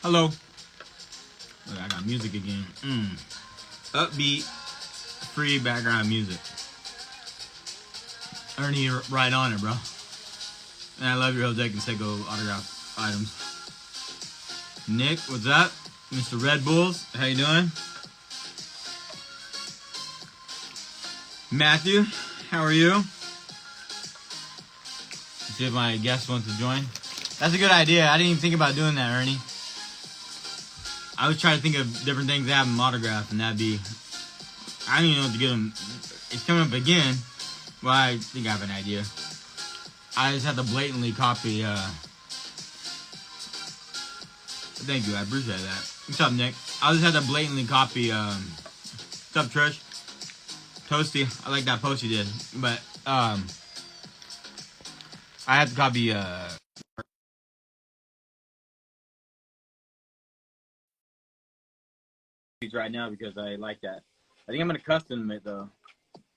Hello. Look, I got music again. Upbeat, free background music. Ernie, you're right on it, bro. And I love your Jose Canseco autograph items. Nick, what's up? Mr. Red Bulls, how you doing? Matthew, how are you? Let's see if my guest wants to join. That's a good idea. I didn't even think about doing that, Ernie. I was trying to think of different things to have him autograph, and that'd be... I don't even know what to get him. It's coming up again. Well, I think I have an idea. I just have to blatantly copy... Thank you, I appreciate that. What's up, Nick? I'll just have to blatantly copy... What's up, Trish? Toasty, I like that post you did. But, I have to copy, right now because I like that. I think I'm gonna custom it though.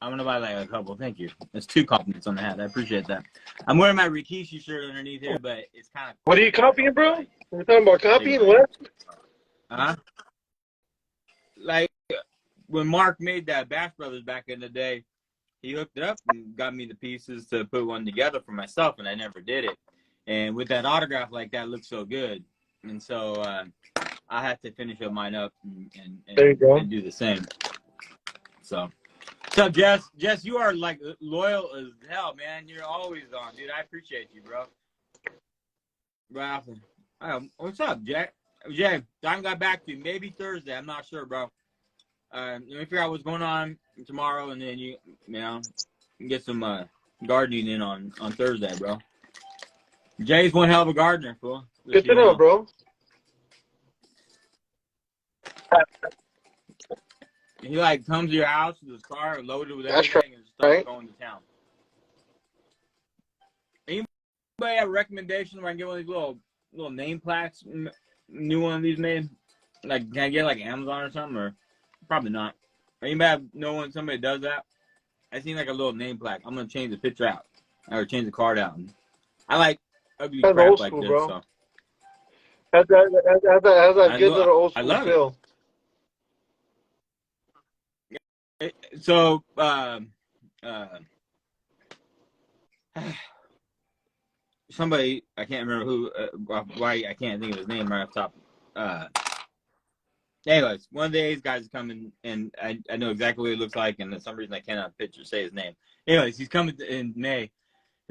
I'm gonna buy like a couple. Thank you. There's 2 compliments on the hat. I appreciate that. I'm wearing my Rikishi shirt underneath here, but it's kind of. What are you copying, bro? We're talking about copying what? Like when Mark made that Bash Brothers back in the day, he hooked it up and got me the pieces to put one together for myself, and I never did it. And with that autograph like that, looks so good, and so. I have to finish up mine up and do the same. So, what's up, Jess? Jess, you are like loyal as hell, man. You're always on, dude. I appreciate you, bro. Ralph, what's up, Jack? Jay, I haven't got back to you. Maybe Thursday. I'm not sure, bro. Let me figure out what's going on tomorrow, and then you get some gardening in on Thursday, bro. Jay's one hell of a gardener, fool. Good to know, bro. He like comes to your house with his car loaded with everything and starts going to town. Anybody have a recommendation where I can get one of these little name plaques, new one of these made? Like, can I get like Amazon or something? Or probably not. Anybody know when somebody does that? I seen like a little name plaque. I'm gonna change the picture out or change the card out. I like ugly crap old like school, this. Bro. So. Has that good little old school feel. It. So, somebody, I can't remember who, why I can't think of his name right off the top. Anyways, one of the A's guys is coming, and I know exactly what he looks like, and for some reason I cannot say his name. Anyways, he's coming in May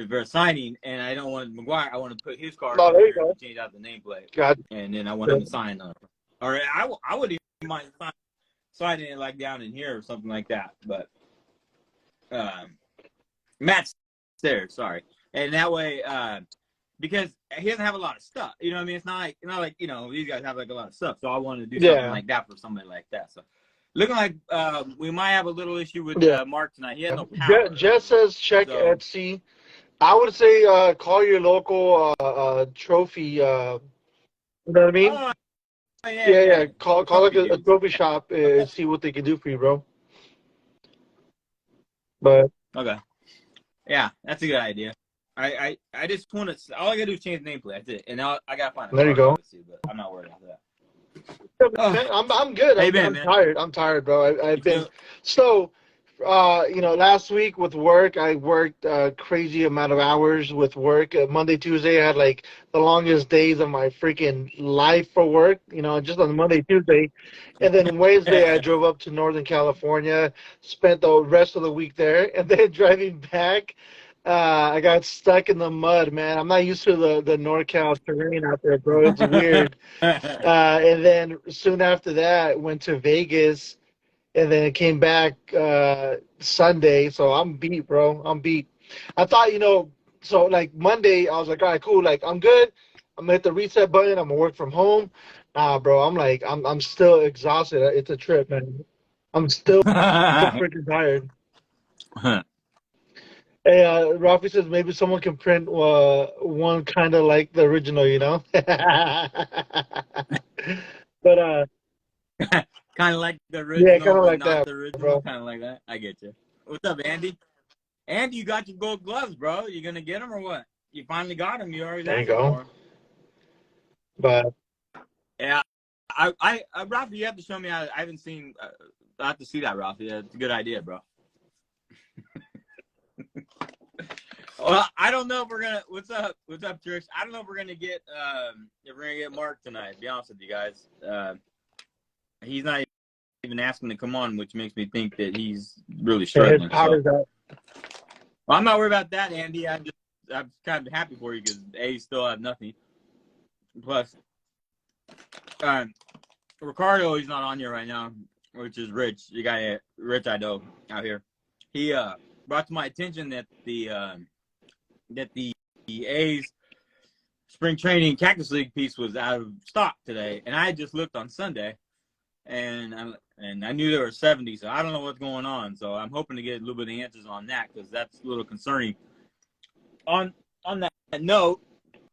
for a signing, and I don't want McGuire. I want to put his card there you go. Change out the nameplate. God. And then I want him to sign on it. Or I wouldn't even mind signing it like down in here or something like that, but Matt's there, sorry. And that way, because he doesn't have a lot of stuff, you know what I mean? It's not like these guys have like a lot of stuff, so I wanted to do something like that for somebody like that. So looking like we might have a little issue with Mark tonight. He has no power. Jess says check Etsy. I would say call your local trophy. You know what I mean? Oh, yeah. Call like a trophy shop and see what they can do for you, bro. But okay, yeah, that's a good idea. I just want to. All I gotta do is change the nameplate. That's it, and I gotta find. There you go. But I'm not worried about that. I'm good. I'm tired. I'm tired, bro. I've been so. Last week with work, I worked a crazy amount of hours with work. Monday, Tuesday, I had like the longest days of my freaking life for work, just on Monday, Tuesday. And then Wednesday, I drove up to Northern California, spent the rest of the week there. And then driving back, I got stuck in the mud, man. I'm not used to the NorCal terrain out there, bro. It's weird. And then soon after that, went to Vegas. And then it came back Sunday, so I'm beat, bro. I'm beat. I thought, so like Monday, I was like, all right, cool. Like, I'm good. I'm gonna hit the reset button. I'm gonna work from home. Nah, bro. I'm still exhausted. It's a trip, man. I'm still freaking tired. Hey, Rafi says maybe someone can print one kind of like the original, But kind of like the original, kind of like not that, the original, bro. Kind of like that. I get you. What's up, Andy? Andy, you got your gold gloves, bro. You gonna get them or what? You finally got them. You already there you asked go. for them. But yeah, Ralphie, you have to show me. I haven't seen. I have to see that, Ralphie. Yeah, it's a good idea, bro. Well, I don't know if we're gonna. What's up, Trish? I don't know if we're gonna get Mark tonight. To be honest with you guys, he's not even asking to come on, which makes me think that he's really struggling. So. Well, I'm not worried about that, Andy. I'm kind of happy for you because you still have nothing. Plus, Ricardo, he's not on here right now, which is Rich. You got Rich, I know, out here. He brought to my attention that the A's spring training Cactus League piece was out of stock today, and I just looked on Sunday, and I knew there were 70, so I don't know what's going on. So I'm hoping to get a little bit of answers on that because that's a little concerning. On that note,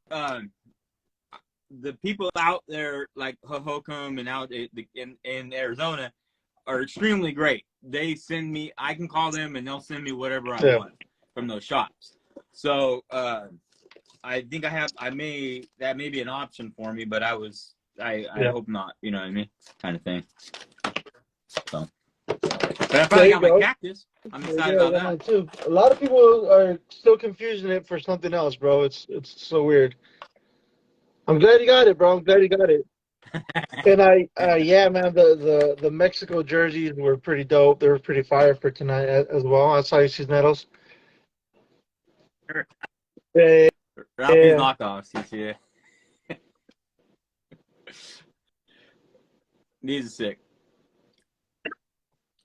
the people out there like Hohokam and out in Arizona are extremely great. They send me, I can call them and they'll send me whatever I want from those shops. So I think that may be an option for me, but I hope not, you know what I mean? Kind of thing. So, but I finally got my cactus. I'm excited about that too. A lot of people are still confusing it for something else, bro. It's so weird. I'm glad you got it, bro. I'm glad you got it. And yeah, man, the Mexico jerseys were pretty dope. They were pretty fire for tonight as well. I saw you see medals. Yeah. Ralphie's knockoffs, you see it. These are sick.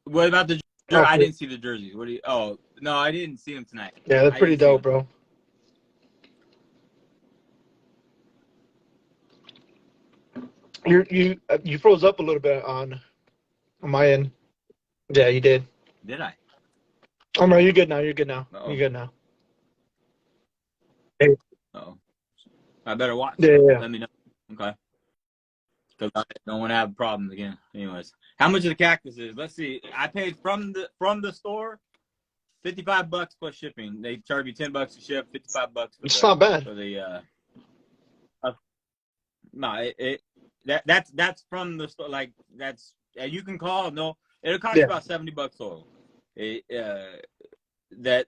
What about the jersey? I didn't see the jerseys. What do you? Oh no, I didn't see them tonight. Yeah, they're pretty dope, bro. You froze up a little bit on my end. Yeah, you did. Did I? Oh no, you're good now. You're good now. Uh-oh. You're good now. Hey. Oh, I better watch. Yeah. Let me know. Okay. Because I don't want to have problems again. Anyways, how much of the cactus is? Let's see. I paid from the store $55 plus shipping. They charge me $10 to ship, $55. It's not bad. For the no, that's from the store. Like that's you can call. No, it'll cost you about $70 total.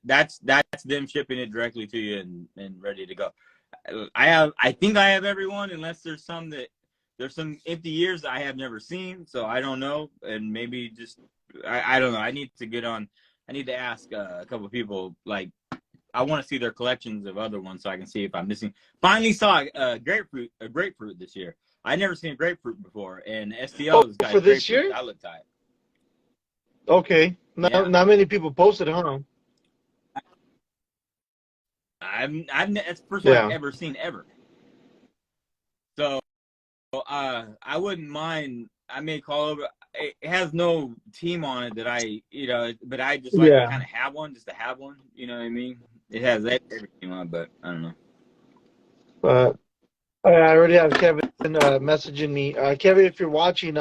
That's them shipping it directly to you and ready to go. I think I have everyone unless there's some empty years that I have never seen, so I don't know, and maybe just I don't know. I need to ask a couple of people. Like I want to see their collections of other ones so I can see if I'm missing. Finally saw a grapefruit this year. I never seen a grapefruit before, and STL's got for this year. That looked tight. Okay, not many people posted, huh? That's the first one I've ever seen ever. So I wouldn't mind. I may call over. It has no team on it that but I just like to kind of have one, just to have one. You know what I mean? It has everything on, but I don't know. But I already have Kevin messaging me. Kevin, if you're watching,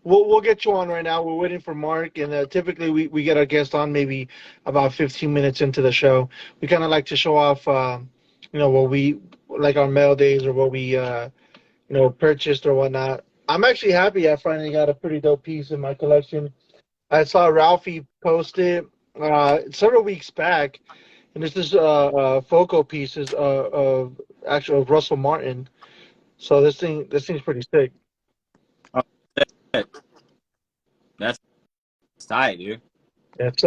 we'll get you on right now. We're waiting for Mark, and typically we get our guest on maybe about 15 minutes into the show. We kind of like to show off, what we like our mail days or what we purchased or whatnot. I'm actually happy I finally got a pretty dope piece in my collection. I saw Ralphie post it several weeks back, and this is Foco pieces of Russell Martin. So this thing's pretty sick. Oh, that's tight, dude. That's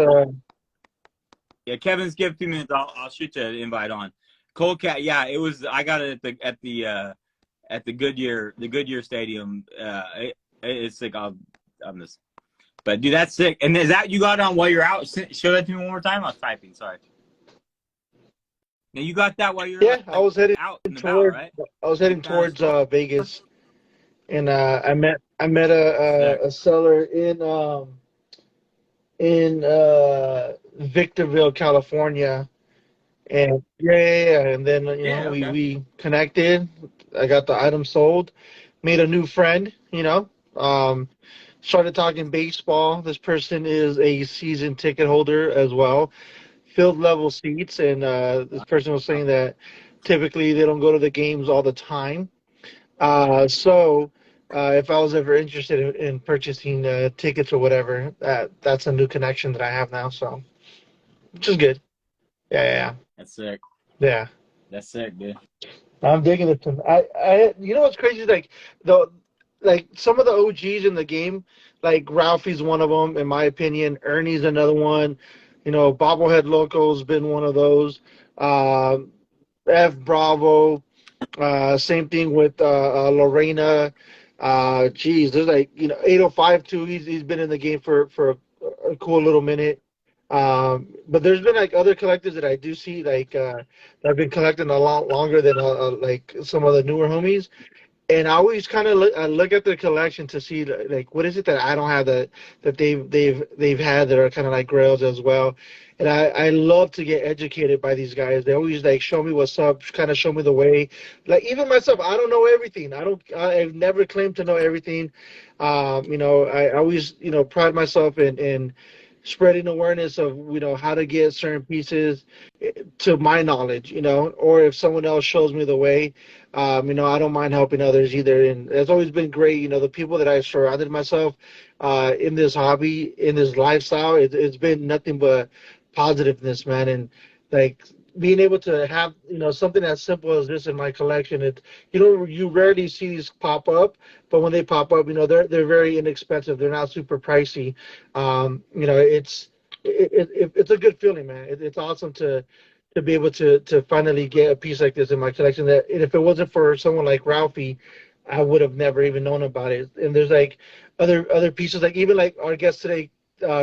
yeah. Kevin's give 2 minutes. I'll shoot you an invite on. Cold Cat. Yeah, it was. I got it at the Goodyear Stadium. It's sick. I'm just. But dude, that's sick. And is that you got it on while you're out? Show that to me one more time. I was typing. Sorry. Now you got that while you're I was heading out and about, right? I was heading towards Vegas, and I met a seller in Victorville, California, and and then we connected. I got the item sold, made a new friend. Started talking baseball. This person is a season ticket holder as well. Field level seats, and this person was saying that typically they don't go to the games all the time. So if I was ever interested in purchasing tickets or whatever. That's a new connection that I have now, so which is good. Yeah, yeah, That's sick. yeah. That's sick, dude. I'm digging it. You know what's crazy? The, like some of the OGs in the game, like Ralphie's one of them, in my opinion. Ernie's another one. You know, Bobblehead Loco's been one of those. Uh, F Bravo. Same thing with Lorena. Geez, there's like 805 too. He's been in the game for a cool little minute. But there's been like other collectors that I do see that have been collecting a lot longer than like some of the newer homies. And I always kind of look at their collection to see like what is it that I don't have that they've had that are kind of like grails as well. And I love to get educated by these guys. They always like show me what's up, kind of show me the way. Like even myself, I don't know everything. I've never claimed to know everything. I always pride myself in spreading awareness of how to get certain pieces to my knowledge, or if someone else shows me the way. I don't mind helping others either. And it's always been great. The people that I surrounded myself in this hobby, in this lifestyle, it's been nothing but positiveness, man. And like being able to have, something as simple as this in my collection, you rarely see these pop up, but when they pop up, they're very inexpensive. They're not super pricey. It's a good feeling, man. It's awesome to be able to finally get a piece like this in my collection. That and if it wasn't for someone like Ralphie, I would have never even known about it. And there's like other pieces, like even like our guest today,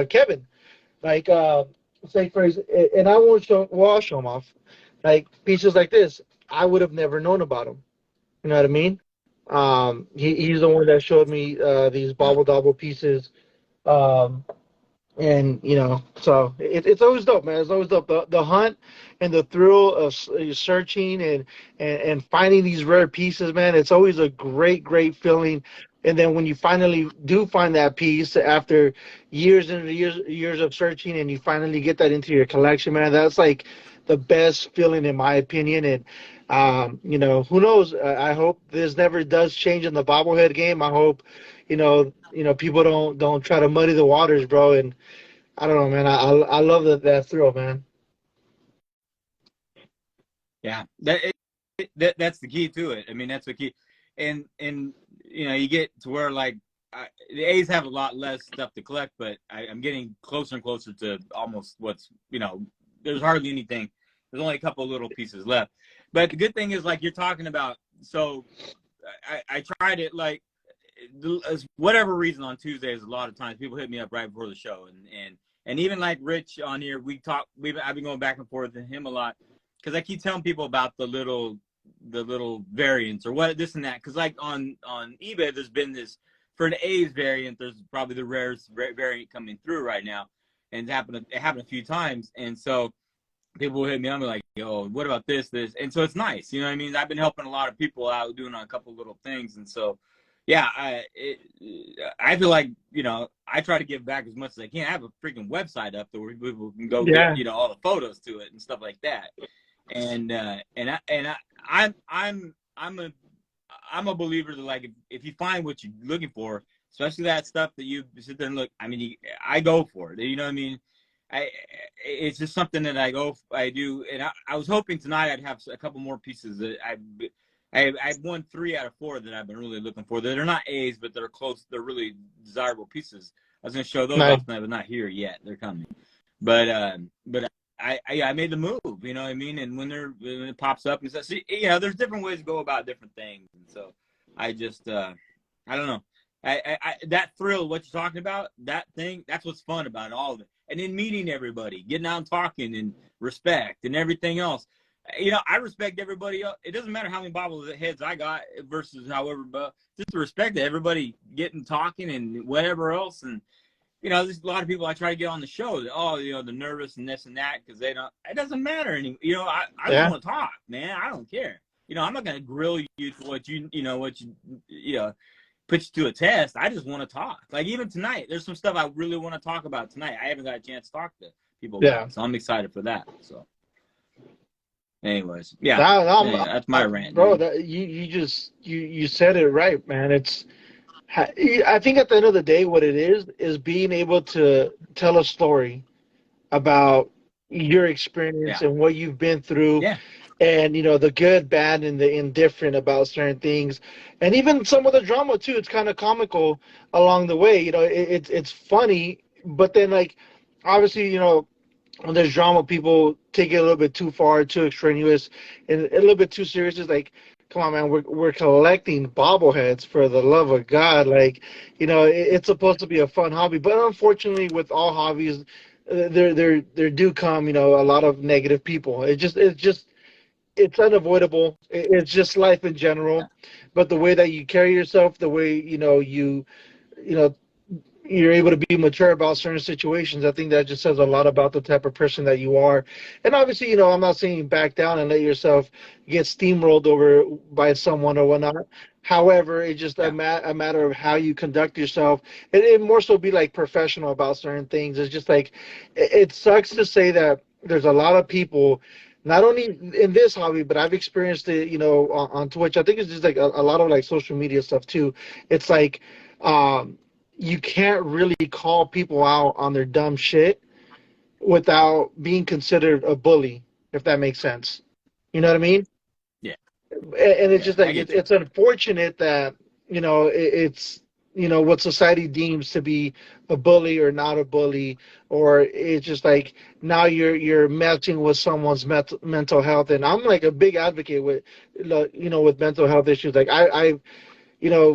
Kevin. Like say for and I won't show. Well, I'll show them off. Like pieces like this, I would have never known about them. You know what I mean? He's the one that showed me these Yeah. Bobble Dobble pieces. Um, and so it's always dope, man. It's always dope. The hunt and the thrill of searching and finding these rare pieces, man. It's always a great feeling. And then when you finally do find that piece after years and years of searching, and you finally get that into your collection, man, that's like the best feeling in my opinion. And who knows? I hope this never does change in the bobblehead game. I hope people don't try to muddy the waters, bro. And I don't know, man. I love that thrill, man. Yeah. That's the key to it. I mean, that's the key. And you get to where like the A's have a lot less stuff to collect, but I'm getting closer and closer to almost there's hardly anything. There's only a couple of little pieces left. But the good thing is, like you're talking about, so I tried it like whatever reason on Tuesdays. A lot of times people hit me up right before the show, and even like Rich on here, I've been going back and forth with him a lot because I keep telling people about the little variants or what this and that. Because like on eBay, there's been this for an A's variant. There's probably the rarest variant coming through right now, and it happened a few times. And so people will hit me up and be like, "Yo, what about this?" And so it's nice. You know what I mean? I've been helping a lot of people out doing a couple little things, and so yeah, I feel like I try to give back as much as I can. I have a freaking website up there where people can go get Yeah. all the photos to it and stuff like that. I'm a believer that like if you find what you're looking for, especially that stuff that you sit there and look, I mean, I go for it. You know what I mean? It's just something that I do, and I was hoping tonight I'd have a couple more pieces that I've won 3 out of 4 that I've been really looking for. They're not A's, but they're close. They're really desirable pieces. I was going to show those Nice. off tonight, but not here yet. They're coming. But I made the move. You know what I mean? And when it pops up and stuff, see, there's different ways to go about different things. And so I just I don't know. That thrill, what you're talking about, that thing, that's what's fun about all of it. And then meeting everybody, getting out and talking and respect and everything else. I respect everybody else. It doesn't matter how many bobbleheads I got versus however, but just the respect that everybody getting talking and whatever else. And, there's a lot of people I try to get on the show that, they're nervous and this and that because they don't, it doesn't matter anymore. I just Yeah. want to talk, man. I don't care. I'm not going to grill you for what put you to a test. I just want to talk. Like even tonight, there's some stuff I really want to talk about tonight. I haven't got a chance to talk to people Yeah. about, so I'm excited for that. So, anyways, yeah, Now, that's my rant, bro. dude. That you said it right, man. I think at the end of the day, what it is being able to tell a story about your experience Yeah. and what you've been through, Yeah. and the good, bad, and the indifferent about certain things, and even some of the drama too. It's kind of comical along the way. It's funny, but then like obviously when there's drama, people take it a little bit too far, too extraneous, and a little bit too serious. It's like, come on, man, we're collecting bobbleheads for the love of God. Like, it's supposed to be a fun hobby, but unfortunately, with all hobbies, there do come, a lot of negative people. It's unavoidable. It's just life in general. But the way that you carry yourself, the way you know you're able to be mature about certain situations. I think that just says a lot about the type of person that you are. And obviously, I'm not saying you back down and let yourself get steamrolled over by someone or whatnot. However, it's just Yeah. a matter of how you conduct yourself. It more so be like professional about certain things. It's just like, it sucks to say that there's a lot of people, not only in this hobby, but I've experienced it, on Twitch. I think it's just like a lot of like social media stuff too. It's like, you can't really call people out on their dumb shit without being considered a bully, if that makes sense. You know what I mean? Yeah. And it's Yeah. just like I get you. it's unfortunate that it's what society deems to be a bully or not a bully, or it's just like now you're messing with someone's mental health. And I'm like a big advocate with with mental health issues. Like I've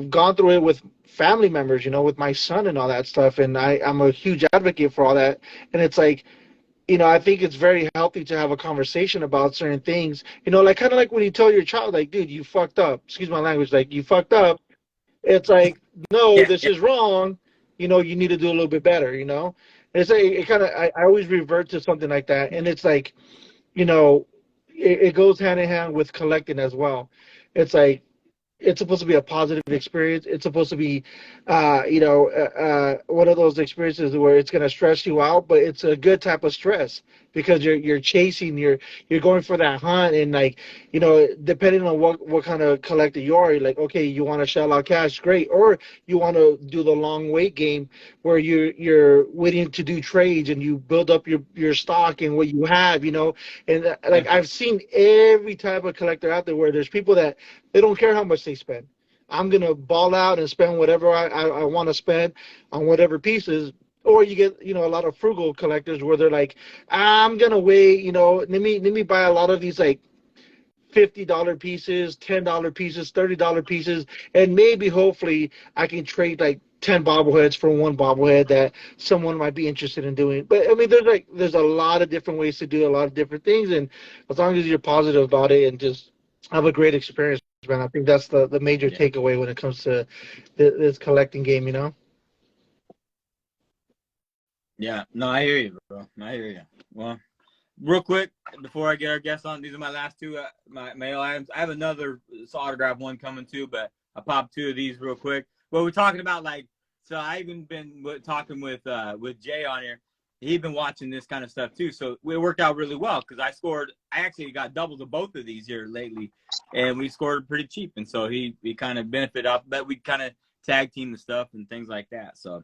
gone through it with family members, with my son and all that stuff. And I'm a huge advocate for all that. And it's like, I think it's very healthy to have a conversation about certain things, like kind of like when you tell your child, like, dude, you fucked up. Excuse my language, like, you fucked up. It's like, no, Yeah. this Yeah. is wrong. You need to do a little bit better. It's like, it kind of, I always revert to something like that. And it's like, it goes hand in hand with collecting as well. It's like, it's supposed to be a positive experience. It's supposed to be, one of those experiences where it's going to stress you out, but it's a good type of stress because you're chasing, you're going for that hunt, and like, depending on what kind of collector you are, you're like, okay, you want to shell out cash, great, or you want to do the long wait game where you're waiting to do trades and you build up your stock and what you have, and Yeah. like I've seen every type of collector out there where there's people that they don't care how much they spend. I'm gonna ball out and spend whatever I want to spend on whatever pieces. Or you get a lot of frugal collectors where they're like, I'm gonna wait, let me buy a lot of these like $50 pieces, $10 pieces, $30 pieces, and maybe hopefully I can trade like 10 bobbleheads for one bobblehead that someone might be interested in doing. But I mean, there's a lot of different ways to do a lot of different things, and as long as you're positive about it and just have a great experience, man, I think that's the major Yeah. takeaway when it comes to this collecting game. Yeah. No, I hear you, bro. I hear you. Well, real quick before I get our guests on, these are my last two my mail items. I have another autograph one coming too, but I popped two of these real quick. But we're talking about like, so I even been talking with Jay on here. He's been watching this kind of stuff too, so it worked out really well because I actually got doubles of both of these here lately, and we scored pretty cheap, and so he kind of benefited off that. We kind of tag team the stuff and things like that. So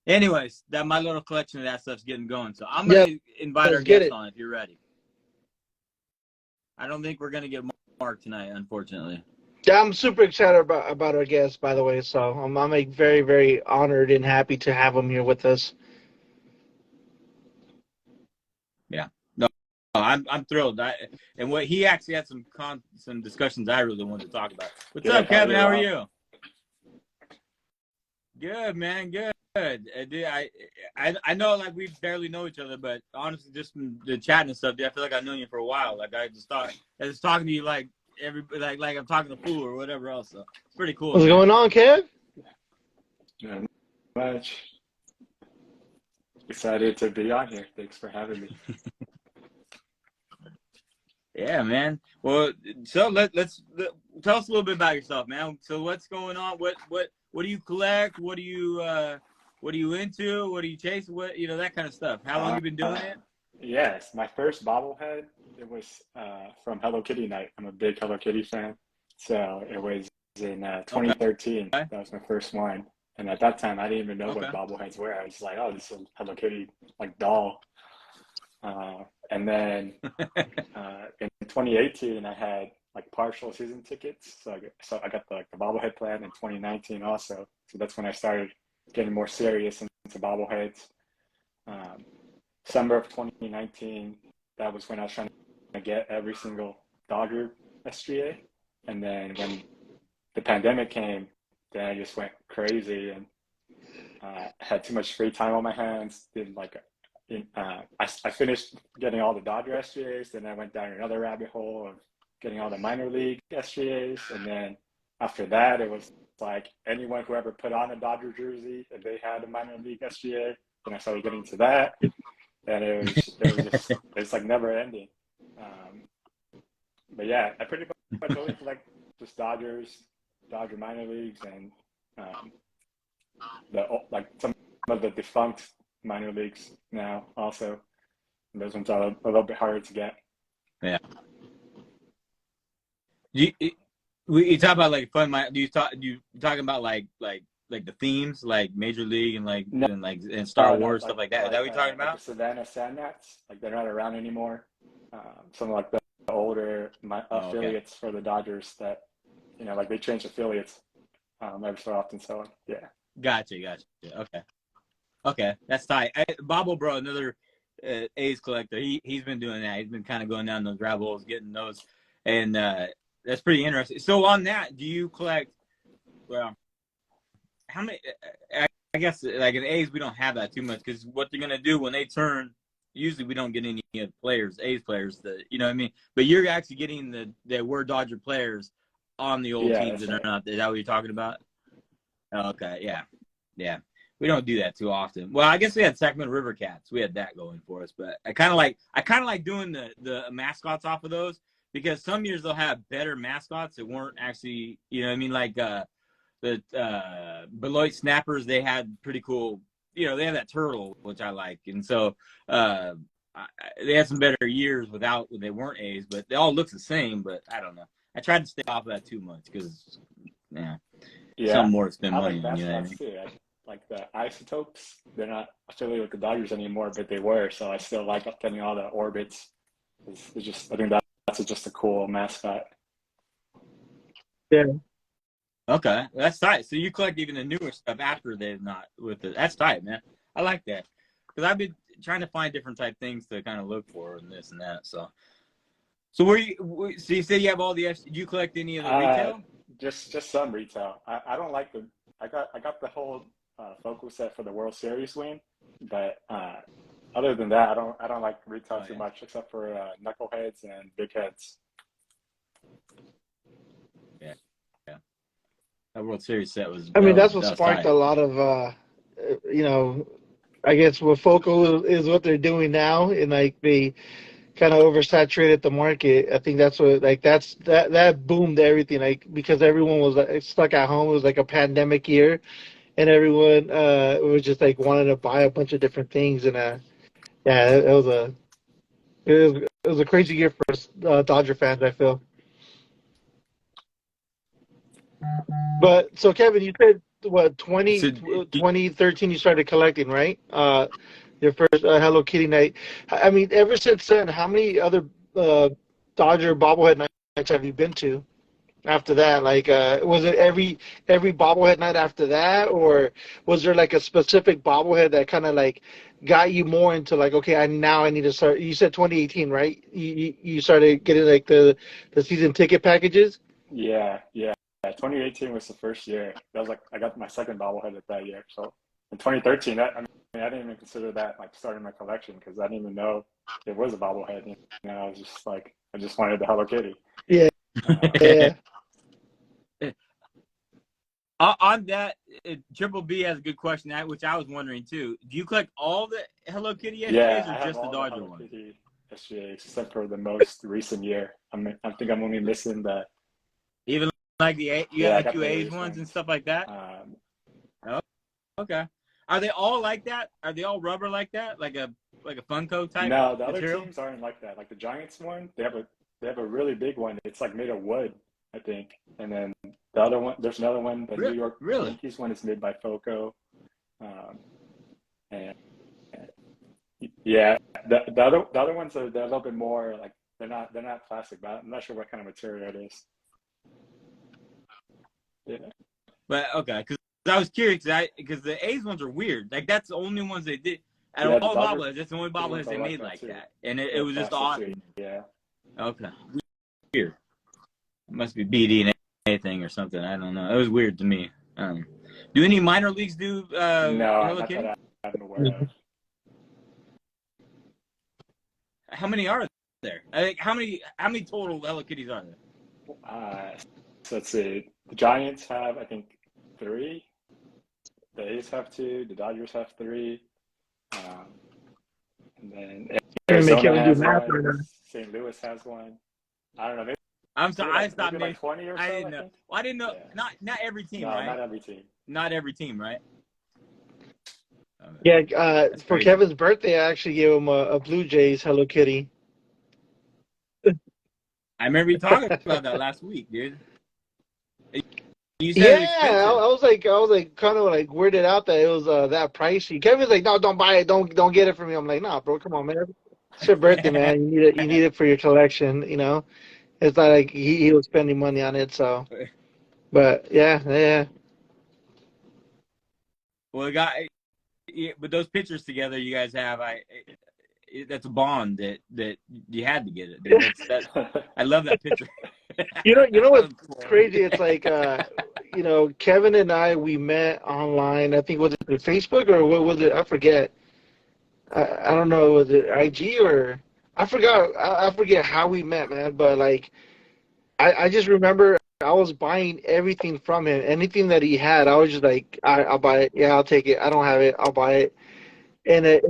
anyways, that my little collection of that stuff's getting going. So I'm Yeah, gonna invite our let's get guest it. on if you're ready. I don't think we're gonna get Mark tonight, unfortunately. Yeah, I'm super excited about our guest, by the way. So I'm like very, very honored and happy to have him here with us. Yeah. No, I'm thrilled. And what he actually had some discussions I really wanted to talk about. What's Good. up, How are Kevin? you, How are Rob? you? Good, man. Good. I know like we barely know each other, but honestly, just from the chat and stuff, I feel like I've known you for a while. Like I just thought I was talking to you like like I'm talking to fool or whatever else. So it's pretty cool, What's man. going on, Kev? Not much. Excited to be on here. Thanks for having me. Yeah, man. Well, so let's tell us a little bit about yourself, man. So what's going on? What do you collect? What do you into? What do you chase? What that kind of stuff. How long Uh, you been doing it? yes, my first bobblehead, it was from Hello Kitty Night. I'm a big Hello Kitty fan. So it was in Okay. 2013. That was my first one. And at that time, I didn't even know what Okay. bobbleheads were. I was like, oh, this is a Hello Kitty like doll. And then in 2018, I had like partial season tickets. So I got the bobblehead plan in 2019 also. So that's when I started getting more serious into bobbleheads. Summer of 2019, that was when I was trying to get every single Dodger SGA. And then when the pandemic came, then I just went crazy and had too much free time on my hands. I finished getting all the Dodger SGAs, then I went down another rabbit hole of getting all the minor league SGAs, and then after that, it was like anyone who ever put on a Dodger jersey, if they had a minor league SGA, then I started getting to that, and it's like never ending. But yeah, I pretty much only collect just Dodger minor leagues, and some of the defunct minor leagues now also. And those ones are a little bit harder to get. Yeah. You talk about like fun. Do you talking about like the themes, like Major League and Star Wars stuff like that? Is that what you're talking about? Like the Savannah Sandmats, like they're not around anymore. Some of like the older affiliates for the Dodgers that like they change affiliates every so often. So yeah. Gotcha. Okay, that's tight. Bobble, bro, another A's collector. He's been doing that. He's been kind of going down those rabbit holes, getting those, and that's pretty interesting. So on that, do you collect? Well, how many? I guess like in A's, we don't have that too much because what they're gonna do when they turn. Usually, we don't get any players, A's players. You know what I mean? But you're actually getting the were Dodger players on the old teams that are not. Is that what you're talking about? Okay, yeah. We don't do that too often. Well, I guess we had Sacramento River Cats. We had that going for us, but I kind of like doing the mascots off of those because some years they'll have better mascots that weren't actually, you know what I mean, like the Beloit Snappers. They had pretty cool, they have that turtle which I like, and so they had some better years when they weren't A's, but they all look the same. But I don't know. I tried to stay off of that too much because some more to spend money on. You know what I mean? Too. Like the Isotopes, they're not affiliated with the Dodgers anymore, but they were. So I still like getting all the orbits. I think that's just a cool mascot. Yeah. Okay, that's tight. So you collect even the newer stuff after they're not with it. That's tight, man. I like that because I've been trying to find different type things to kind of look for and this and that. So so you said you have all the. Do you collect any of the retail? Just some retail. I don't like I got the whole focal set for the World Series win, but other than that, I don't like retail too much except for knuckleheads and big heads. Yeah. That World Series set was. I mean, that's what sparked a lot of, I guess what focal is what they're doing now, and like they kind of oversaturated the market. I think that's what that boomed everything, like because everyone was stuck at home. It was like a pandemic year, and everyone was just like wanting to buy a bunch of different things, and it was a crazy year for Dodger fans, I feel. But so Kevin, you said what 2013 you started collecting, right? Your first Hello Kitty night. I mean, ever since then, how many other Dodger bobblehead nights have you been to? After that, like, was it every bobblehead night after that, or was there like a specific bobblehead that kind of like got you more into like, okay, I need to start? You said 2018, right? You started getting like the season ticket packages. Yeah. 2018 was the first year. That was like I got my second bobblehead that year. So in 2013, I didn't even consider that like starting my collection because I didn't even know it was a bobblehead. I was just like, I just wanted the Hello Kitty. Yeah. Yeah. On that, Triple B has a good question, which I was wondering too. Do you collect all the Hello Kitty SJs or just the Dodger ones? Kitty SJs except for the most recent year. I think I'm only missing the. Even like the two A's ones and stuff like that. Oh, okay. Are they all like that? Are they all rubber like that? Like a Funko type? No, the material? other teams aren't like that. Like the Giants one, they have a really big one. It's like made of wood, I think. And then the The other one, there's another one, the New York really? Yankees one is made by Foco. And yeah, the other ones are they're a little bit more like they're not plastic, but I'm not sure what kind of material it is. Yeah. But okay, because I was curious, because the A's ones are weird. Like that's the only ones they did. Out of all bobbleheads, that's the only bobbleheads they made like that, and it was just odd. Yeah. Okay, weird. It must be BD&A thing or something. I don't know. It was weird to me. Do any minor leagues do no, Hello not Kitty? that I'm aware of. How many are there? How many total Hello Kitties are there? So let's see. The Giants have, I think, 3. The A's have 2. The Dodgers have 3. And then Arizona has one. St. Louis has one. I don't know. Maybe, I'm sorry, I stopped maybe like 20 or so. I didn't know. Think. Well, I didn't know. Yeah. Not every team, no, right? not every team. Not every team, right? Yeah. For Kevin's birthday, I actually gave him a Blue Jays Hello Kitty. I remember you talking about that last week, dude. You said yeah, I was like, kind of like weirded out that it was that pricey. Kevin's like, no, don't buy it, don't get it for me. I'm like, nah, bro, come on, man. It's your birthday, man. You need it for your collection. You know, it's not like he was spending money on it. So, but yeah. Well, but those pictures together you guys have, that's a bond that you had to get it, dude. I love that picture. You know what's crazy? It's like, Kevin and we met online. I think was it Facebook or what was it? I forget. I don't know. Was it IG or I forgot? I forget how we met, man. But like, I just remember I was buying everything from him. Anything that he had, I was just like, I'll buy it. Yeah, I'll take it. I don't have it. I'll buy it. And it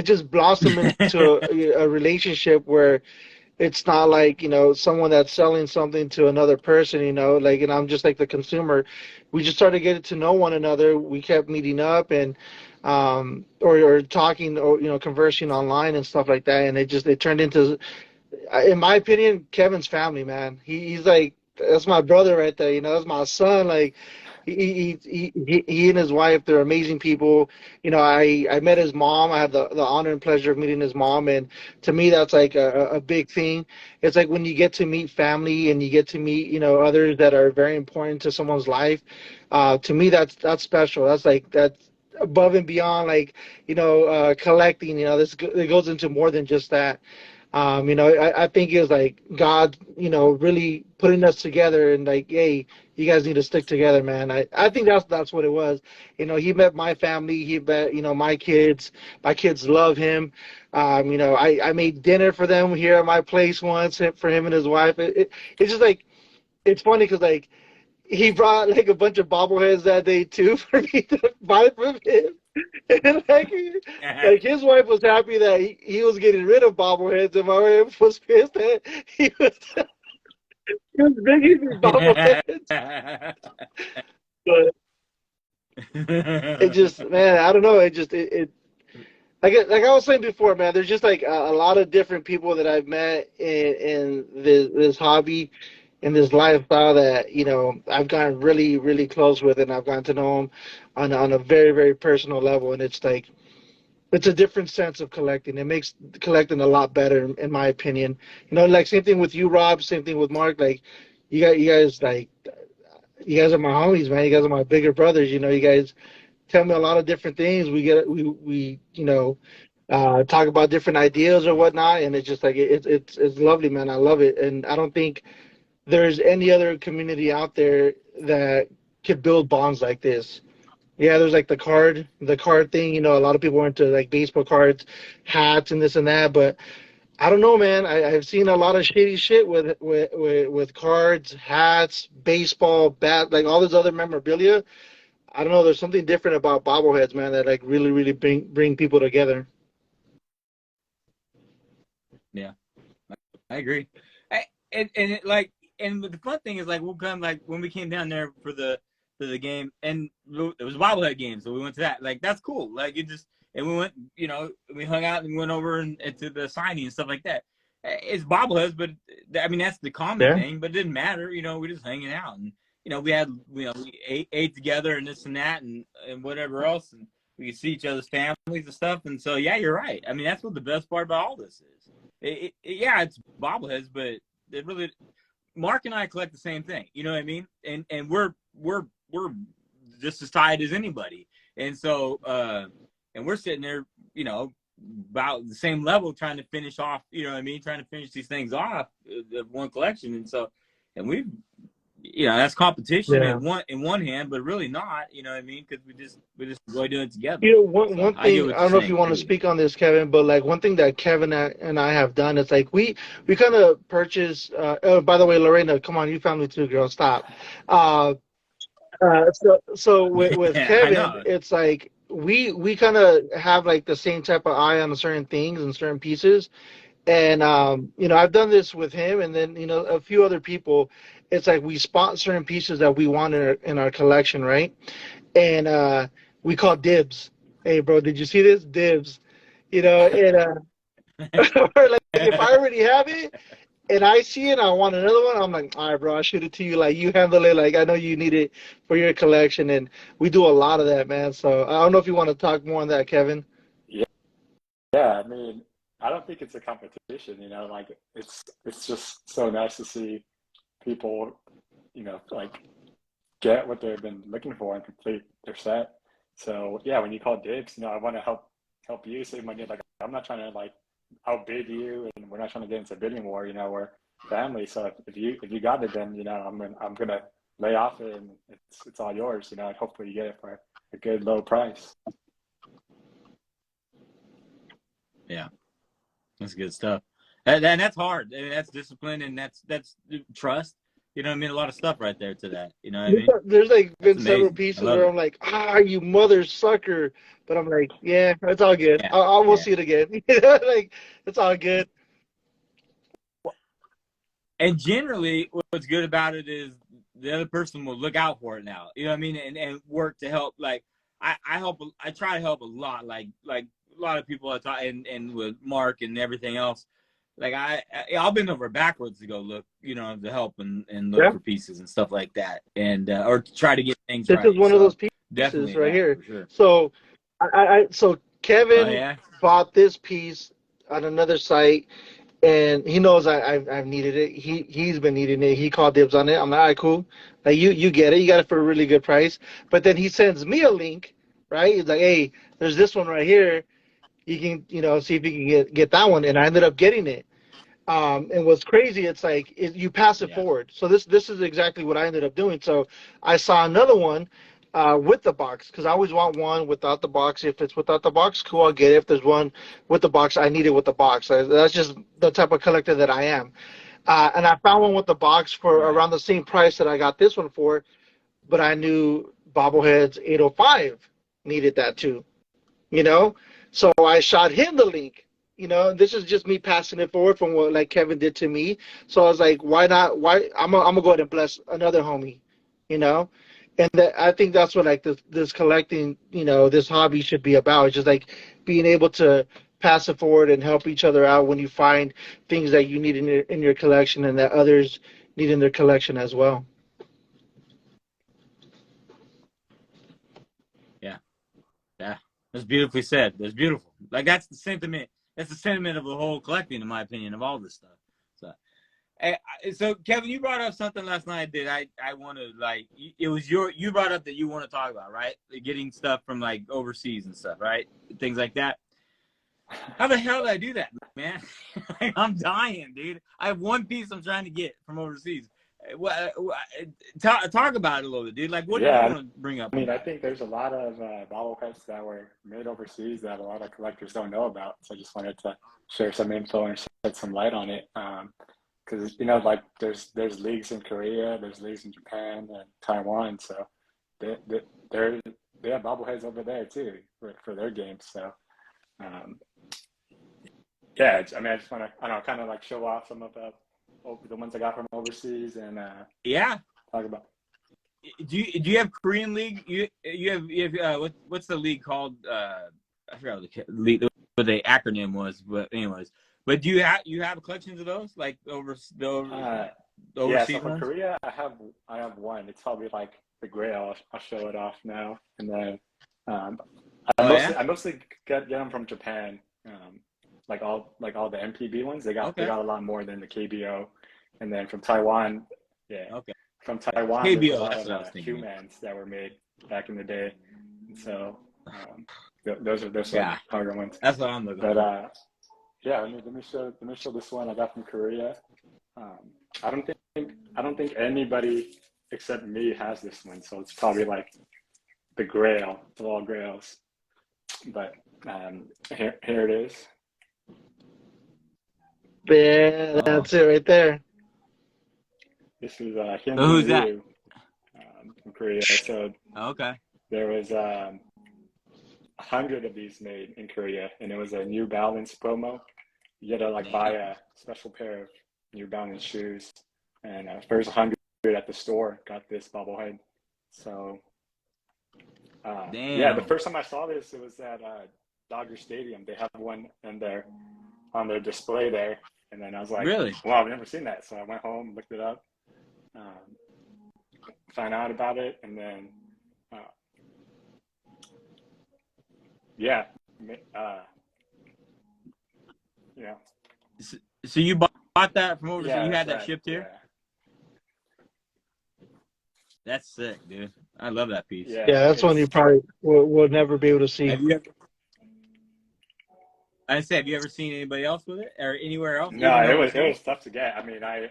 just blossomed into a relationship where it's not like, someone that's selling something to another person, like, and I'm just like the consumer. We just started getting to know one another. We kept meeting up and, or talking or, conversing online and stuff like that. And it turned into, in my opinion, Kevin's family, man. He's like, that's my brother right there. That's my son. Like, he and his wife, they're amazing people. I met his mom. I had the honor and pleasure of meeting his mom, and to me, that's like a big thing. It's like when you get to meet family and you get to meet others that are very important to someone's life. To me, that's special. That's above and beyond, like collecting. It goes into more than just that. I think it was like God, really putting us together and like, hey, you guys need to stick together, man. I think that's what it was. He met my family. He met, my kids. My kids love him. I made dinner for them here at my place once for him and his wife. It's just like, it's funny because like he brought like a bunch of bobbleheads that day too for me to buy from him. And like his wife was happy that he was getting rid of bobbleheads, and my wife was pissed that he was bringing these bobbleheads. But it just, man, I don't know. It like I was saying before, man. There's just like a lot of different people that I've met in this hobby, in this lifestyle that I've gotten really, really close with, and I've gotten to know them on a very, very personal level, and it's like. It's a different sense of collecting. It makes collecting a lot better, in my opinion. Like same thing with you, Rob. Same thing with Mark. Like, you guys are my homies, man. You guys are my bigger brothers. You guys tell me a lot of different things. We talk about different ideas or whatnot, and it's just like it's lovely, man. I love it, and I don't think there's any other community out there that could build bonds like this. Yeah, there's like the card thing. A lot of people are into like baseball cards, hats, and this and that. But I don't know, man. I've seen a lot of shady shit with cards, hats, baseball, bat, like all this other memorabilia. I don't know. There's something different about bobbleheads, man, that like really, really bring people together. Yeah, I agree. And the fun thing is like we'll come like when we came down there for the game, and it was a bobblehead game, so we went to that. Like that's cool. Like and we went, we hung out and went over and to the signing and stuff like that. It's bobbleheads, but I mean that's the common thing. But it didn't matter, we're just hanging out, we had, we ate together and this and that and whatever else, and we could see each other's families and stuff. And so, yeah, you're right. I mean, that's what the best part about all this is. Yeah, it's bobbleheads, but it really, Mark and I collect the same thing. You know what I mean? And we're just as tied as anybody. And so, and we're sitting there, about the same level, trying to finish off, trying to finish these things off of one collection. And so, and we've, that's competition in one hand, but really not, because we just enjoy doing it together. One thing, I don't know if you want to speak on this, Kevin, but like one thing that Kevin and I have done is like we kind of purchase. Oh, by the way, Lorena, come on, you found me too, girl. Stop. So with Kevin, it's like we kind of have like the same type of eye on certain things and certain pieces. And I've done this with him, and then a few other people. It's like we spot certain pieces that we want in our collection, right? And we call dibs. Hey, bro, did you see this? Dibs. And like if I already have it and I see it, I want another one. I'm like, all right, bro, I'll shoot it to you. Like you handle it. Like I know you need it for your collection, and we do a lot of that, man. So I don't know if you want to talk more on that, Kevin. Yeah. I mean, I don't think it's a competition, like it's just so nice to see people, like get what they've been looking for and complete their set. So yeah, when you call dibs, I want to help you save money. Like I'm not trying to like outbid you, and we're not trying to get into a bidding war. We're family. So if you got it, then I'm gonna lay off it, and it's all yours. And hopefully you get it for a good low price. Yeah. That's good stuff. And that's hard. And that's discipline, and that's trust. You know what I mean? A lot of stuff right there to that. You know what I mean? There's like been several pieces where I'm like, you mother sucker. But I'm like, yeah, it's all good. Yeah. We'll see it again. Like, it's all good. And generally, what's good about it is the other person will look out for it now. You know what I mean? And work to help. Like, I try to help a lot. Like a lot of people I talk, and with Mark and everything else, like I'll bend over backwards to go look, to help and look for pieces and stuff like that, and or try to get things right. This is one of those pieces right here. Sure. So so Kevin bought this piece on another site, and he knows I've needed it. He's been needing it. He called dibs on it. I'm like, all right, cool. Like you get it. You got it for a really good price. But then he sends me a link, right? He's like, hey, there's this one right here. You can, see if you can get that one. And I ended up getting it. And what's crazy, it's like you pass it forward. So this is exactly what I ended up doing. So I saw another one with the box, because I always want one without the box. If it's without the box, cool, I'll get it. If there's one with the box, I need it with the box. That's just the type of collector that I am. And I found one with the box for around the same price that I got this one for, but I knew Bobbleheads 805 needed that too. So I shot him the link. This is just me passing it forward from what like Kevin did to me. So I was like, why not? Why I'm gonna go ahead and bless another homie, And I think that's what like this collecting, this hobby should be about. It's just like being able to pass it forward and help each other out when you find things that you need in your collection and that others need in their collection as well. Yeah, that's beautifully said. That's beautiful. Like that's the sentiment. That's the sentiment of the whole collecting, in my opinion, of all this stuff. So Kevin, you brought up something last night that I want to like. It was you brought up that you want to talk about, right? Getting stuff from like overseas and stuff, right? Things like that. How the hell did I do that, man? Like, I'm dying, dude. I have one piece I'm trying to get from overseas. Talk about it a little bit, dude. Like, what do you want to bring up? I mean, I think there's a lot of bobbleheads that were made overseas that a lot of collectors don't know about. So I just wanted to share some info and shed some light on it. Because like there's leagues in Korea, there's leagues in Japan and Taiwan. So they have bobbleheads over there too for their games. So I mean, I just want to kind of like show off some of the ones I got from overseas and talk about. Do you have Korean league? You have what's the league called? I forgot what the acronym was, but anyways. But do you have collections of those like over? The Yeah, so overseas from ones? Korea, I have one. It's probably like the Grail. I'll show it off now, and then um, Oh yeah. I mostly get them from Japan. Like all the MPB ones, they Okay. got a lot more than the KBO, and then from Taiwan, yeah, Okay. from Taiwan, there's a KBO. lot That's of what I was thinking. humans that were made back in the day, and so those are some Yeah, harder ones. that's what I'm looking But for. yeah, let me show this one I got from Korea. I don't think anybody except me has this one, so it's probably like the Grail of all Grails. But here it is. Yeah, Oh, that's it right there. This is so who's Hyunjin that? Ryu from Korea. So Okay. there was 100 of these made in Korea, and it was a New Balance promo. You had to like buy Damn. a special pair of New Balance shoes, and first 100 at the store got this bobblehead. So yeah, the Damn. first time I saw this, it was at Dodger Stadium. They have one in there on their display there, and then I was like, Really? "Wow, I've never seen that." So I went home, looked it up, found out about it, and then yeah, yeah, So you bought that from overseas? yeah, You that's had that right. shipped here? Yeah, That's sick, dude. I love that piece. yeah, Yeah, that's one you it's probably will never be able to see. Have you ever? I said, have you ever seen anybody else with it, or anywhere else, no, even it overseas? was tough to get. I mean, I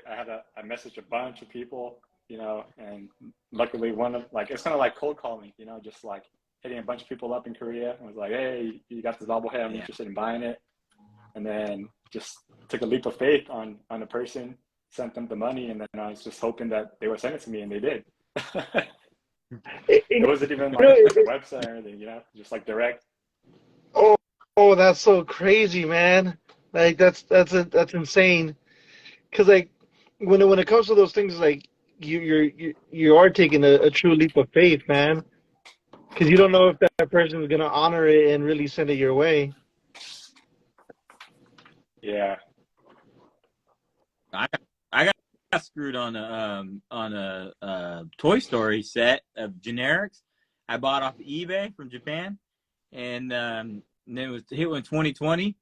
messaged a bunch of people, you know, and luckily one of like it's kind of like cold calling, you know, just like hitting a bunch of people up in Korea. I was like, hey, you got this bobblehead? I'm Yeah. interested in buying it, and then just took a leap of faith on a person, sent them the money, and then I was just hoping that they would send it to me, and they did. It wasn't even You know, like a website or anything, you know, just like direct. oh, oh, that's so crazy, man. Like that's insane. Cause like when it comes to those things, like you are taking a true leap of faith, man. Cause you don't know if that person is gonna honor it and really send it your way. Yeah, I got screwed on a Toy Story set of generics I bought off eBay from Japan, and then it was hit in 2020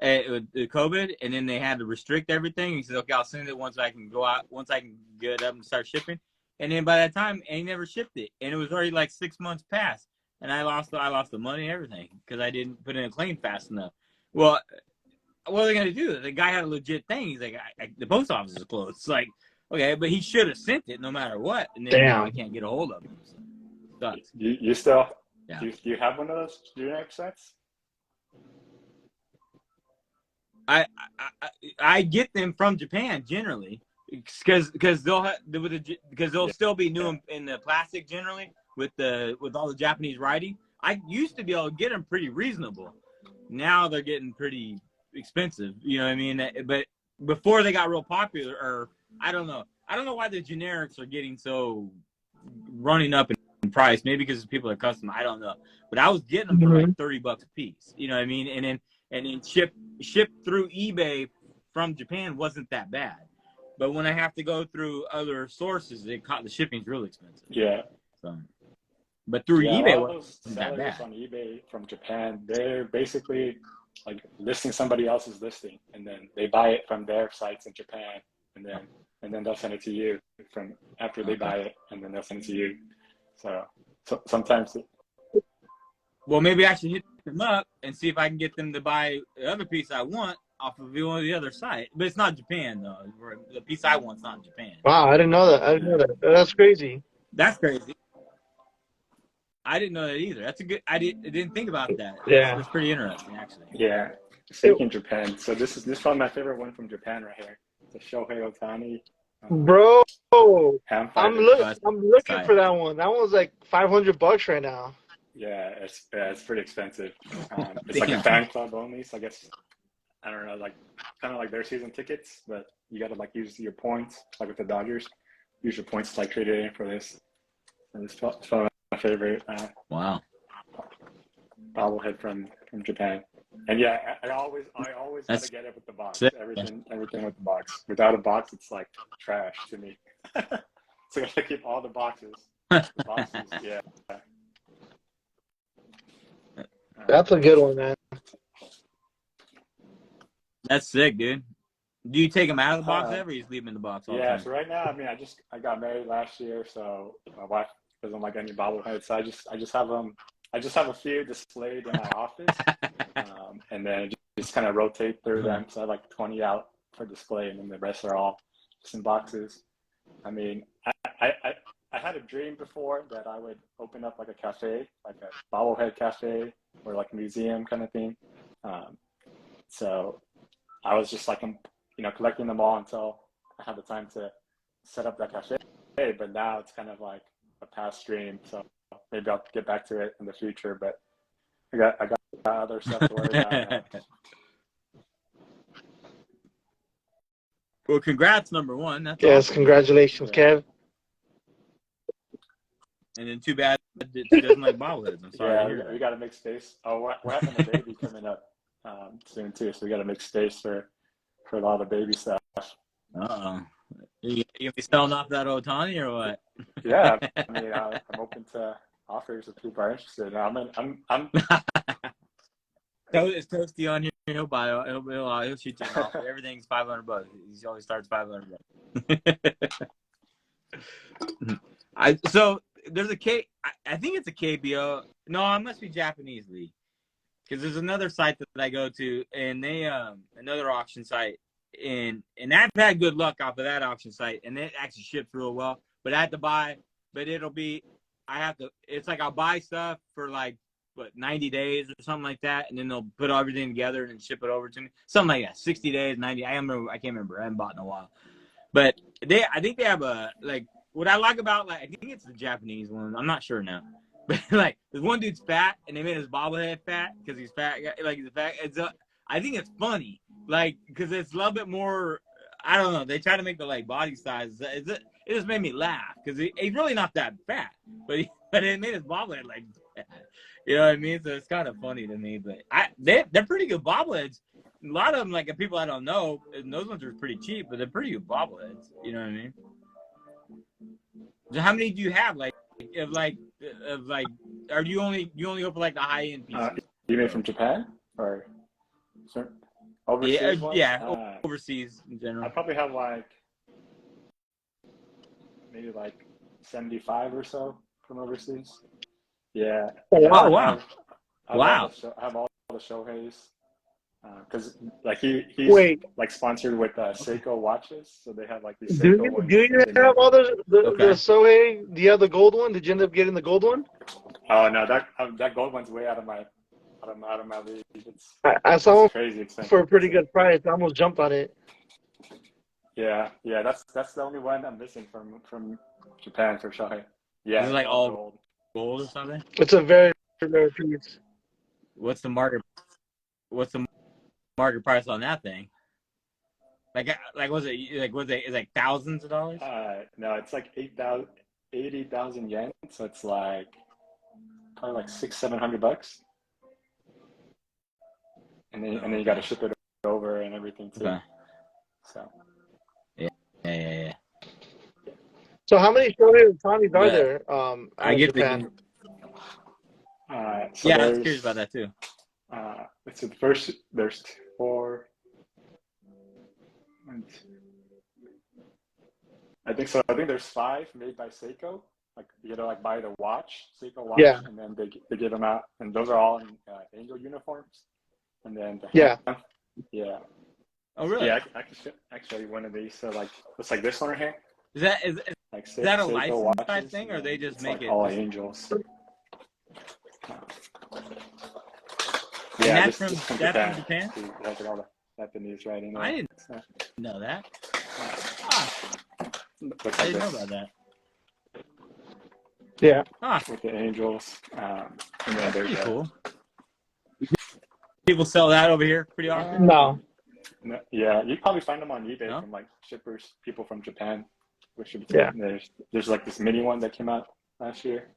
with the COVID, and then they had to restrict everything. He said, "Okay, I'll send it once I can go out, once I can get up and start shipping." And then by that time, he never shipped it, and it was already like 6 months past, and I lost the money and everything because I didn't put in a claim fast enough. Well, what are they gonna do? The guy had a legit thing. He's like, the post office is closed. It's like, okay, but he should have sent it no matter what. And then now I Damn. can't get a hold of him. So, sucks. you still Yeah. do you have one of those generic sets? I get them from Japan generally because they'll still be new in the plastic generally with all the Japanese writing. I used to be able to get them pretty reasonable. Now they're getting pretty expensive. You know what I mean? But before they got real popular, or I don't know why the generics are getting so running up in price. Maybe because people are custom. I don't know. But I was getting them for like $30 a piece. You know what I mean? And then shipped through eBay from Japan wasn't that bad. But when I have to go through other sources, the shipping's really expensive. Yeah. So, but through Yeah, eBay a lot of those wasn't that sellers bad. on eBay from Japan, they're basically like listing somebody else's listing, and then they buy it from their sites in Japan, and then they'll send it to you from after they buy it, and then they'll send it to you. So sometimes. Well, maybe I should hit them up and see if I can get them to buy the other piece I want off of one of the other site. But it's not Japan though. The piece I want's not Japan. Wow, I didn't know that. I didn't know that. That's crazy. That's crazy. I didn't know that either. That's a good. I didn't think about that. Yeah. That's pretty interesting, actually. Yeah. Speaking of Japan, so this is probably my favorite one from Japan right here. It's a Shohei Ohtani. Bro, I'm looking for that one. That one's like $500 right now. Yeah, it's pretty expensive. It's like a fan club only, so I guess I don't know, like kind of like their season tickets, but you got to like use your points, like with the Dodgers. Use your points to like trade it in for this. And it's probably my favorite. Wow. Bobblehead from Japan. And yeah, I always got to get it with the box. Sick. Everything with the box. Without a box, it's like trash to me. So I gotta keep all the boxes. The boxes, yeah. That's a good one, man. That's sick, dude. Do you take them out of the box ever, or you just leave them in the box all the Yeah, time? so right now, I mean, I got married last year, so my wife doesn't like any bobbleheads, so I just have them. I just have a few displayed in my office, and then just kind of rotate through them. So I have like 20 out for display, and then the rest are all just in boxes. I mean, I had a dream before that I would open up like a cafe, like a bobblehead cafe or like a museum kind of thing. So I was just like, collecting them all until I had the time to set up that cafe. But now it's kind of like a past dream. So maybe I'll get back to it in the future. But I got other stuff to worry about now. Well, congrats, number one. That's yes, awesome. congratulations, Kev. And then too bad that she doesn't like bobbleheads. I'm sorry. Yeah, we got to make space. Oh, we're having a baby coming up soon too, so we got to make space for a lot of baby stuff. You gonna be selling off that Ohtani or what? Yeah, I mean, I'm open to offers if people are interested. I'm It's Toasty on here. He'll buy it. He'll shoot you off. Everything's $500. He always starts $500. So there's a K. I think it's a KBO. No, it must be Japanese league. Because there's another site that I go to, and they another auction site, and I've had good luck off of that auction site, and it actually ships real well. But I have to buy. But it's like I'll buy stuff for like 90 days or something like that, and then they'll put everything together and ship it over to me. Something like that, 60 days, 90. I can't remember. I haven't bought in a while. But I think they have what I like about I think it's the Japanese one. I'm not sure now. But like there's one dude's fat, and they made his bobblehead fat because he's fat. Like he's fat. I think it's funny, because it's a little bit more. I don't know. They try to make the body size. It just made me laugh because he's really not that fat, but it made his bobblehead fat. You know what I mean? So it's kind of funny to me. But they're pretty good bobbleheads. A lot of them, people I don't know, and those ones are pretty cheap, but they're pretty good bobbleheads. You know what I mean? So how many do you have? Are you only go for the high end pieces? You mean from Japan or overseas ones? Yeah, overseas in general. I probably have maybe 75 or so from overseas. Yeah. Oh, wow. Wow. I have all the Shoheis. Because he's sponsored with Seiko watches, so they have these Seiko ones. Do you have all the Sohei? Do you have the gold one? Did you end up getting the gold one? Oh no, that gold one's way out of my league. I saw one crazy expensive for a pretty good price. I almost jumped on it. Yeah, that's the only one I'm missing from Japan for Shohei. Yeah, is it all gold or something? It's a very rare piece. What's the market price on that thing? Was it thousands of dollars? No, it's 80,000 yen. So it's probably $600-700. And then you got to ship it over and everything too. Okay. So. Yeah. So how many Shohei Ohtanis are there? I get Japan. I was curious about that too. Let's see. First, there's 4. I think so. I think there's 5 made by Seiko. Buy the watch, Seiko watch, and then they give them out, and those are all in angel uniforms. And then yeah. Oh really? Yeah, I can show you one of these. So looks like this one right here. Is that a license type thing, or they just make it all angels? Yeah, that's from Japan. That's all the Japanese writing. I didn't know that. I didn't know about that. Yeah. With the angels. And then there's pretty cool. People sell that over here pretty often? No. Yeah, you'd probably find them on eBay from shippers, people from Japan. There's this mini one that came out last year.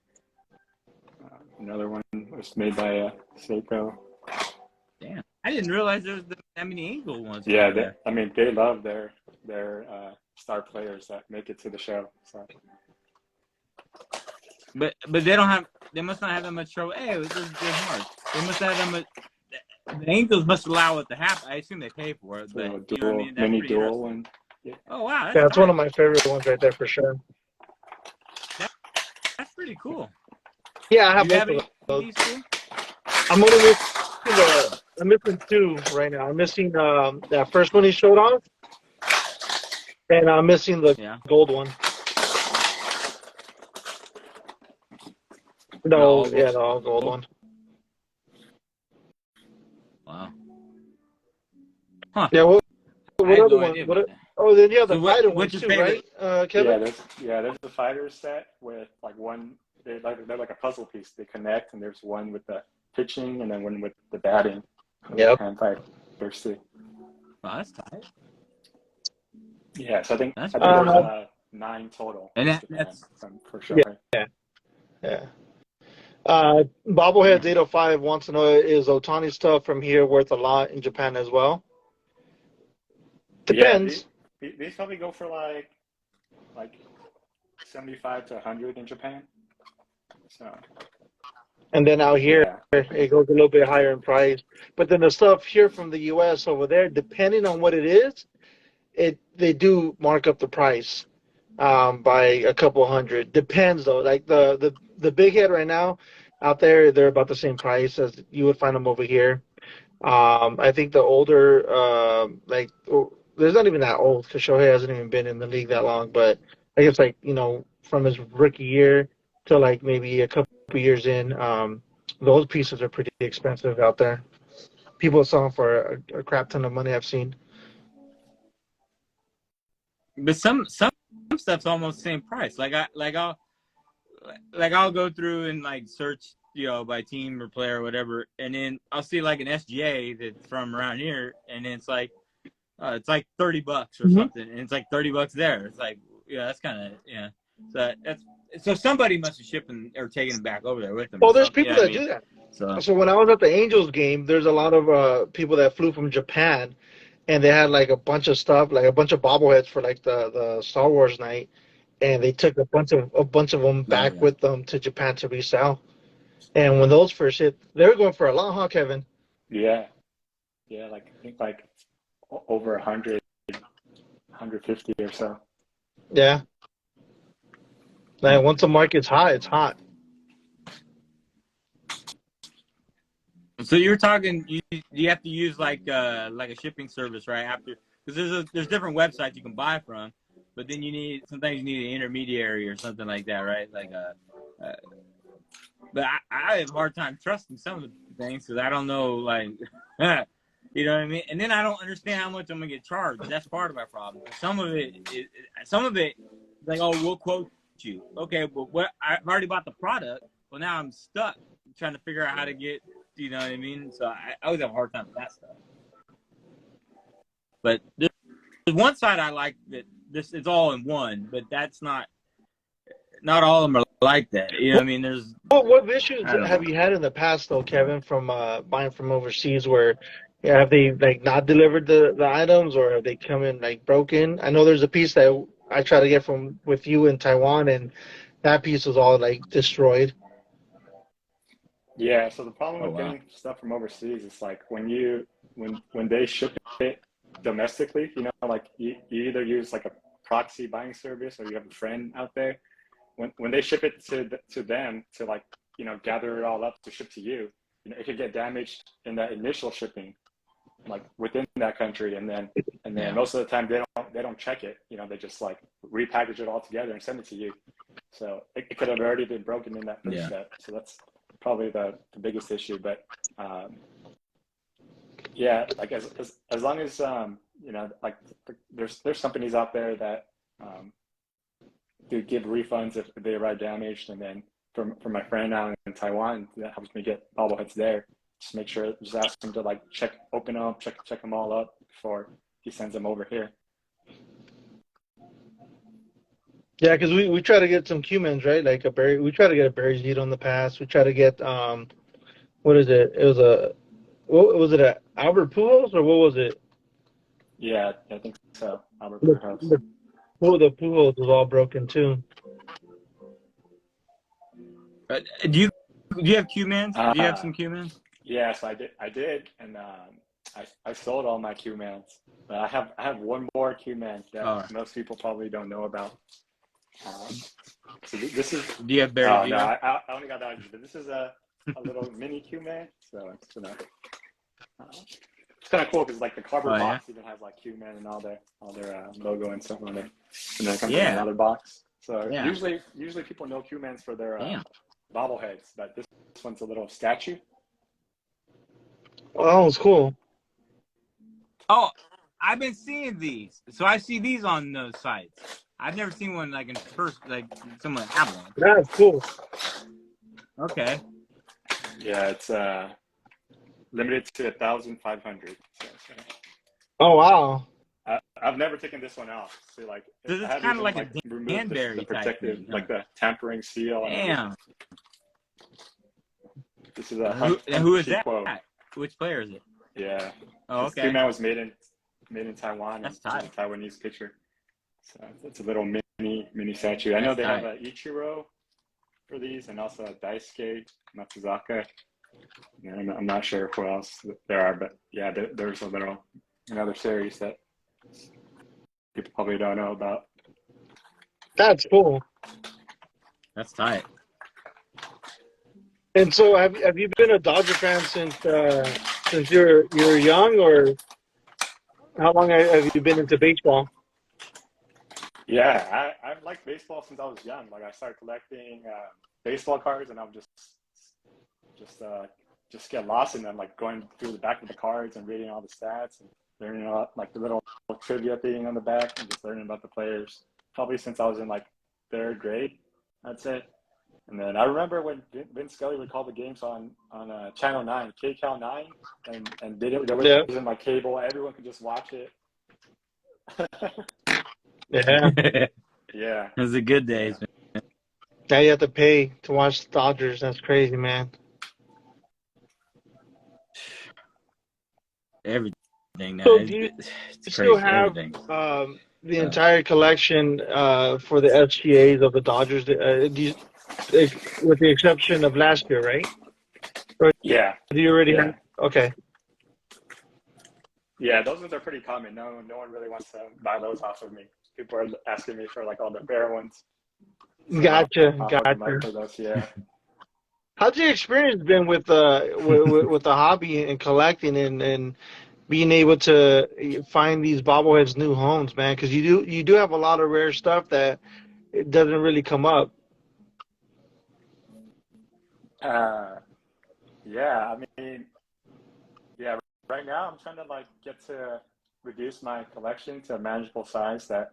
Another one was made by Seiko. Damn, I didn't realize there was that many Angel ones Yeah, over there. I mean, they love their star players that make it to the show. So. But they don't have. They must not have that much trouble. Hey, there's Mark. They must have that much. The Angels must allow it to happen. I assume they pay for it, but you know what I mean. That's mini pretty dual one. Yeah. Oh wow, that's one of my favorite ones right there for sure. That's pretty cool. Yeah, I have both of those. I'm missing two right now. I'm missing that first one he showed off, and I'm missing the gold one. No, yeah, the all gold one. Wow. Huh. Yeah, what other one? Then you have the fighter ones too, right, Kevin? Yeah, there's the fighter set with like one. They're like a puzzle piece. They connect, and there's one with the pitching, and then one with the batting. Yep. And five. There's two. Wow, that's tight. Yeah, so I think there's 9 total. And that's for sure. Yeah. Bobbleheads 805 wants to know, is Ohtani stuff from here worth a lot in Japan as well? Depends. Yeah, these probably go for like 75 to 100 in Japan. So. And then out here, it goes a little bit higher in price. But then the stuff here from the U.S. over there, depending on what it is, they do mark up the price by a couple hundred. Depends though. Like the big head right now out there, they're about the same price as you would find them over here. I think the older, there's not even that old because Shohei hasn't even been in the league that long. But I guess from his rookie year to like maybe a couple years in, those pieces are pretty expensive out there. People sell them for a crap ton of money. I've seen. But some stuff's almost the same price. I'll go through and like search, by team or player or whatever, and then I'll see like an SGA that's from around here, and then it's like $30 or something, and it's like $30 there. It's like, that's kind of So somebody must have shipped them or taken them back over there with them. Well, there's people that do that. So when I was at the Angels game, there's a lot of people that flew from Japan, and they had like a bunch of stuff, like a bunch of bobbleheads for like the Star Wars night, and they took a bunch of them back with them to Japan to resell. And when those first hit, they were going for a lot, huh, Kevin? Yeah, I think over 100, 150 or so. Yeah. Like once the market's hot, it's hot. So you're talking, you have to use like a shipping service, right? Because there's different websites you can buy from, but then sometimes you need an intermediary or something like that, right? But I have a hard time trusting some of the things because I don't know, you know what I mean? And then I don't understand how much I'm gonna get charged. That's part of my problem. Some of it, like, oh, we'll quote you. Okay, but I've already bought the product. Well, now I'm stuck trying to figure out how to get. You know what I mean? So I always have a hard time with that stuff. But there's one side I like that this is all in one, but that's not all of them are like that. You know what I mean? There's. What issues have you had in the past though, Kevin, from buying from overseas where have they not delivered the items or have they come in broken? I know there's a piece that I try to get with you in Taiwan and that piece was all destroyed. Yeah, so the problem with getting stuff from overseas is when they ship it domestically, you either use a proxy buying service or you have a friend out there. When they ship it to them to gather it all up to ship to you, it could get damaged in that initial shipping, within that country, and then most of the time they don't check it. They just repackage it all together and send it to you. So it could have already been broken in that first step. So that's probably the biggest issue. But as long as there's companies out there that do give refunds if they arrive damaged, and then for my friend out in Taiwan that helps me get bobbleheads there, just make sure, just ask him to open them, check them all up before he sends them over here. Yeah, because we try to get some cumins, right? We try to get a berry seed on the pass. We try to get what is it? It was What was it? Albert Pujols or what was it? Yeah, I think so. Albert The, Pujols. the, the Pujols was all broken too. Do you have Q-Mans? Do you have Uh, some Q-Mans? yes, I did, and I sold all my Q-Mans. But I have one more Q-Man that Oh, most people probably don't know about. So this is do you have oh no, Berezino? I only got that, but this is a little mini Q-Man. So it's kind of cool because like the Oh cardboard yeah, box even has like Q-Man and all their logo and stuff on it, and then it comes in yeah, another box. So yeah. usually people know Q-Mans for their Damn. bobbleheads, but this one's a little statue. Oh, that was cool. Oh, I've been seeing these. So I see these on those sites. I've never seen one like in person, like someone have one. That's cool. Okay. Yeah, it's limited to 1,500. Oh wow. I've never taken this one off. So like So I it's have kind of even like like a removed the Danbury type protective, thing, huh? like the tampering seal and everything. Damn. This is a Who is that? quote. Which player is it? Yeah. Oh, This okay. Q-Man was made in Taiwan. That's and tight. it's a Taiwanese picture. So it's a little mini statue. I know That's they have tight. a Ichiro for these, and also a Daisuke Matsuzaka. And I'm not sure who else there are, but yeah, there's another series that people probably don't know about. That's cool. That's tight. And so, have you been a Dodger fan since you're young, or how long have you been into baseball? Yeah, I've liked baseball since I was young. Like I started collecting baseball cards, and I would just uh, just get lost in them, like going through the back of the cards and reading all the stats and learning about like the little trivia thing on the back and just learning about the players. Probably since I was in like third grade, I'd say. And then I remember when Vince Scully would call the games on Channel 9, KCal 9, and there Yeah, wasn't like cable. Everyone could just watch it. yeah. Yeah, Those are good yeah. days, man. Now you have to pay to watch the Dodgers. That's crazy, man. Everything now. So, do you It's still crazy. have Everything. the Uh, entire collection for the SGAs of the Dodgers? With the exception of last year, right? Or Yeah, do you already have? yeah, Okay, yeah. Those ones are pretty common. No one really wants to buy those off of me. People are asking me for like all the rare ones, so gotcha, I'll hook them gotcha. up for those. Yeah. How's your experience been with with the hobby and collecting and being able to find these bobbleheads new homes, man? Because you do have a lot of rare stuff that it doesn't really come up. Uh, yeah. I mean, yeah. Right now, I'm trying to like get to reduce my collection to a manageable size that,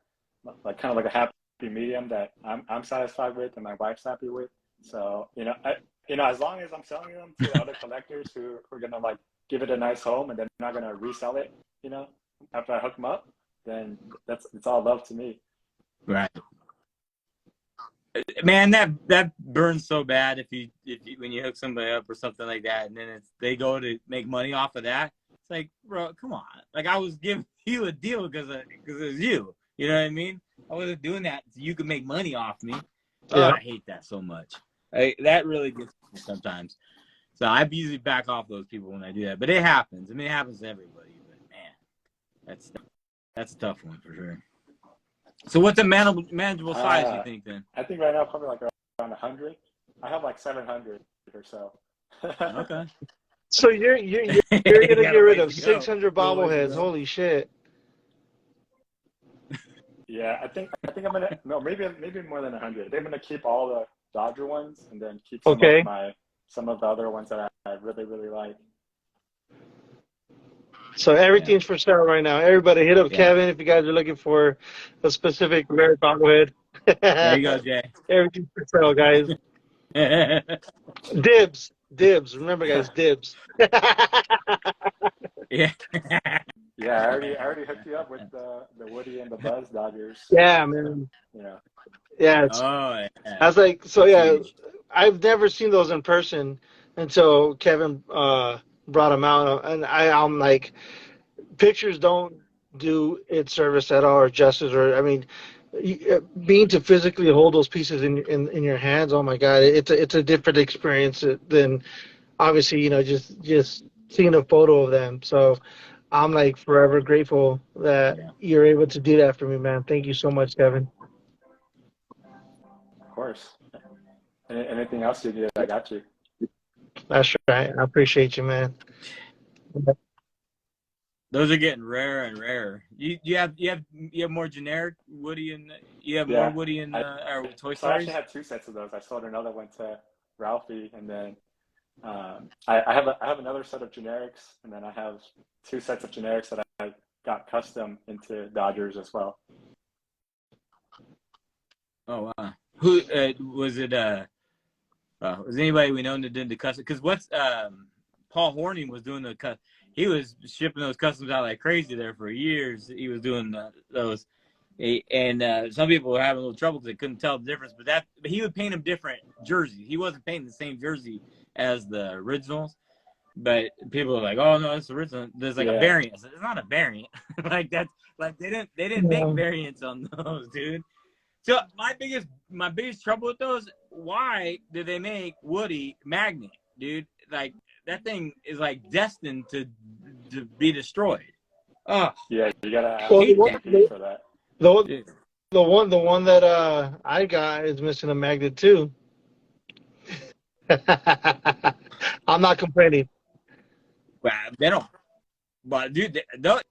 like, kind of like a happy medium that I'm satisfied with and my wife's happy with. So as long as I'm selling them to other collectors who are gonna like give it a nice home and they're not gonna resell it, you know, after I hook them up, then it's all love to me. right. Man, that burns so bad if you when you hook somebody up or something like that, and then they go to make money off of that. It's like, bro, come on. Like I was giving you a deal because it was you. You know what I mean? I wasn't doing that so you could make money off me. Oh, Yeah, I hate that so much. That really gets me sometimes. So I usually back off those people when I do that. But it happens. I mean, it happens to everybody. But man, that's a tough one for sure. So what's a manageable size you Uh, think then? I think right now probably like around 100. I have like 700 or so. Okay. so you're You gonna got get a rid ways of to go. 600 Still a ways to bobbleheads. go. Holy shit! Yeah, I think I'm gonna no maybe more than 100. I think I'm gonna keep all the Dodger ones and then keep Okay, some of the other ones that I really like. so Yeah. everything's for sale right now. Everybody hit up Yeah. Kevin if you guys are looking for a specific rare bobblehead. There you go, Jay. Everything's for sale, guys. Dibs. Remember, guys, dibs. Yeah. Yeah, I already hooked you up with the Woody and the Buzz Dodgers. Yeah, So, man. you know. Yeah, Oh I yeah. was like, so That's yeah, huge. I've never seen those in person until Kevin brought them out, and I'm like, pictures don't do it service at all or justice. Or I mean, being to physically hold those pieces in your hands, oh my God, it's a different experience than obviously just seeing a photo of them. So I'm like forever grateful that Yeah. you're able to do that for me, man. Thank you so much, Kevin. Of course. Anything else you need, I got you. That's right. I appreciate you, man. Those are getting rarer and rarer. You have more generic Woody and you have more Yeah. Woody and Toy So I actually Stories. had 2 sets of those. I sold another one to Ralphie, and then I have another set of generics, and then I have 2 sets of generics that I got custom into Dodgers as well. Oh wow. Who was it? Was anybody we know that did the custom? Because what's Paul Horning was doing the cut. He was shipping those customs out like crazy there for years. He was doing those, and some people were having a little trouble because they couldn't tell the difference. But he would paint them different jerseys. He wasn't painting the same jersey as the originals. But people are like, "Oh no, it's original." There's like a variant. It's not a variant. Like that's like they didn't make variants on those, dude. So my biggest trouble with those, why did they make Woody magnet, dude? Like that thing is like destined to be destroyed. Oh Yeah, you gotta ask Well, ATP for that. the one that I got is missing a magnet too. I'm not complaining. Well, they don't. But dude,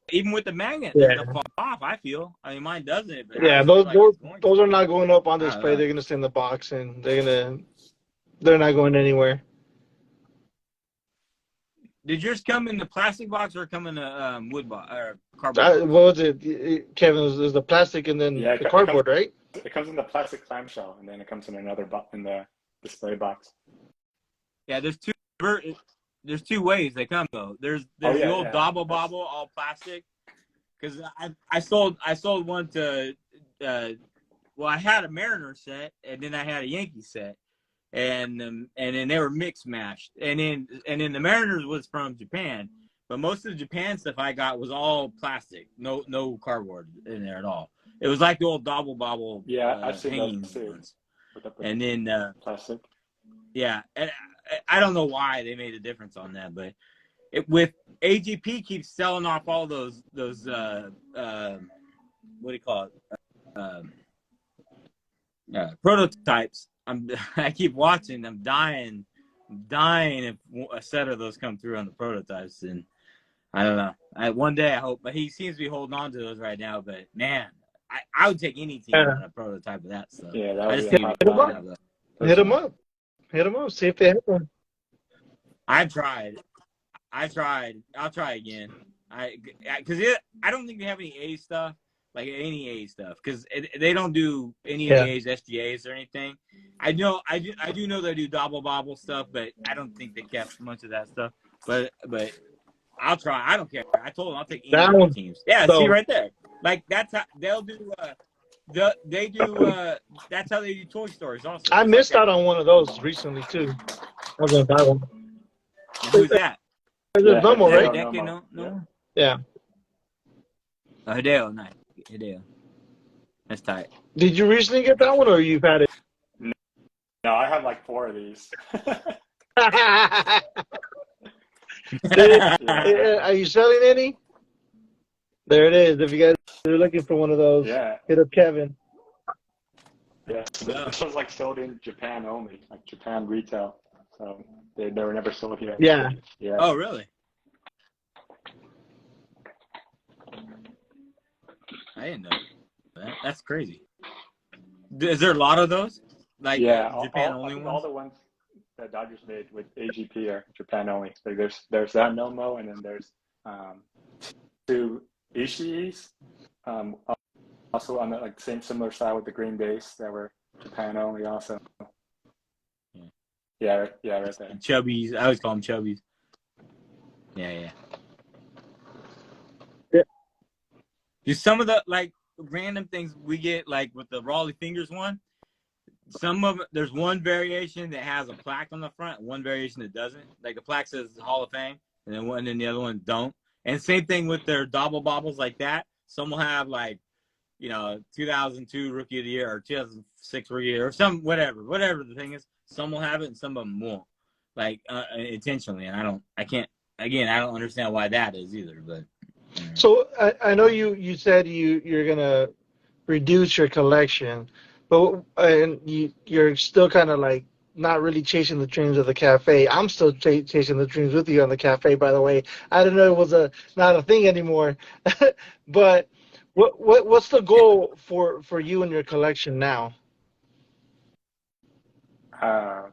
even with the magnet, Yeah. they'll fall off. I feel. I mean, mine doesn't. But Yeah, I feel like it's going those to. are not going up on I don't display. know. They're gonna stay in the box, and they're not going anywhere. Did yours come in the plastic box or come in a wood box or cardboard box? What was it, Kevin? There's the plastic and then Yeah, the cardboard, right? it comes in the plastic clamshell, and then it comes in another in the display box. Yeah, there's two ways they come though. There's the old Bobble all plastic. Because I sold one to well, I had a Mariner set and then I had a Yankee set, and then they were mix matched, and then the Mariners was from Japan, but most of the Japan stuff I got was all plastic, no cardboard in there at all. It was like the old Bobble Yeah, I've seen those too. And then plastic. Yeah, and I don't know why they made a difference on that, but with AGP keeps selling off all those what do you call it, prototypes. I keep watching. I'm dying if a set of those come through on the prototypes, and I don't know. One day I hope, but he seems to be holding on to those right now. But man, I would take any team on a prototype of that stuff. Yeah, that would hit them up. Hit them up. See if they have one. I've tried. I'll try again. Because I don't think they have any A stuff, like any A stuff, because they don't do any A's, SGAs or anything. I do know they do Bobble stuff, but I don't think they kept much of that stuff. But I'll try. I don't care. I told them I'll take any of the teams. Yeah, see right there. Like that's how they'll do. They do. That's how they do Toy Stories also. I missed out on one of those recently too. I was gonna buy one. Who's that? There's no more, right? No. Yeah. Hideo, nice. Hideo. That's tight. Did you recently get that one, or you've had it? No, I have like 4 of these. Are you selling any? There it is. If you guys are looking for one of those, hit up Kevin. Yeah, this was like sold in Japan only, like Japan retail. So they were never sold here. Yeah. Oh, really? I didn't know that. That's crazy. Is there a lot of those? Like Japan only ones? All the ones that Dodgers made with AGP are Japan only. So there's that Nomo, and then there's 2 Ishiis, also on the like same similar style with the green base that were Japan only also. Yeah, right there. Chubbies. I always call them Chubbies. Yeah. Just some of the like random things we get, like with the Raleigh Fingers one. Some of it, there's one variation that has a plaque on the front, one variation that doesn't. Like the plaque says Hall of Fame, and then the other ones don't. And same thing with their double bobbles like that. Some will have like, 2002 Rookie of the Year or 2006 Rookie of the Year or some whatever the thing is. Some will have it and some of them won't, like intentionally. And I don't understand why that is either. But So I know you said you're gonna reduce your collection, but you're still kind of like not really chasing the dreams of the cafe. I'm still chasing the dreams with you on the cafe. By the way, I didn't know it was not a thing anymore. But what's the goal for you and your collection now? Uh,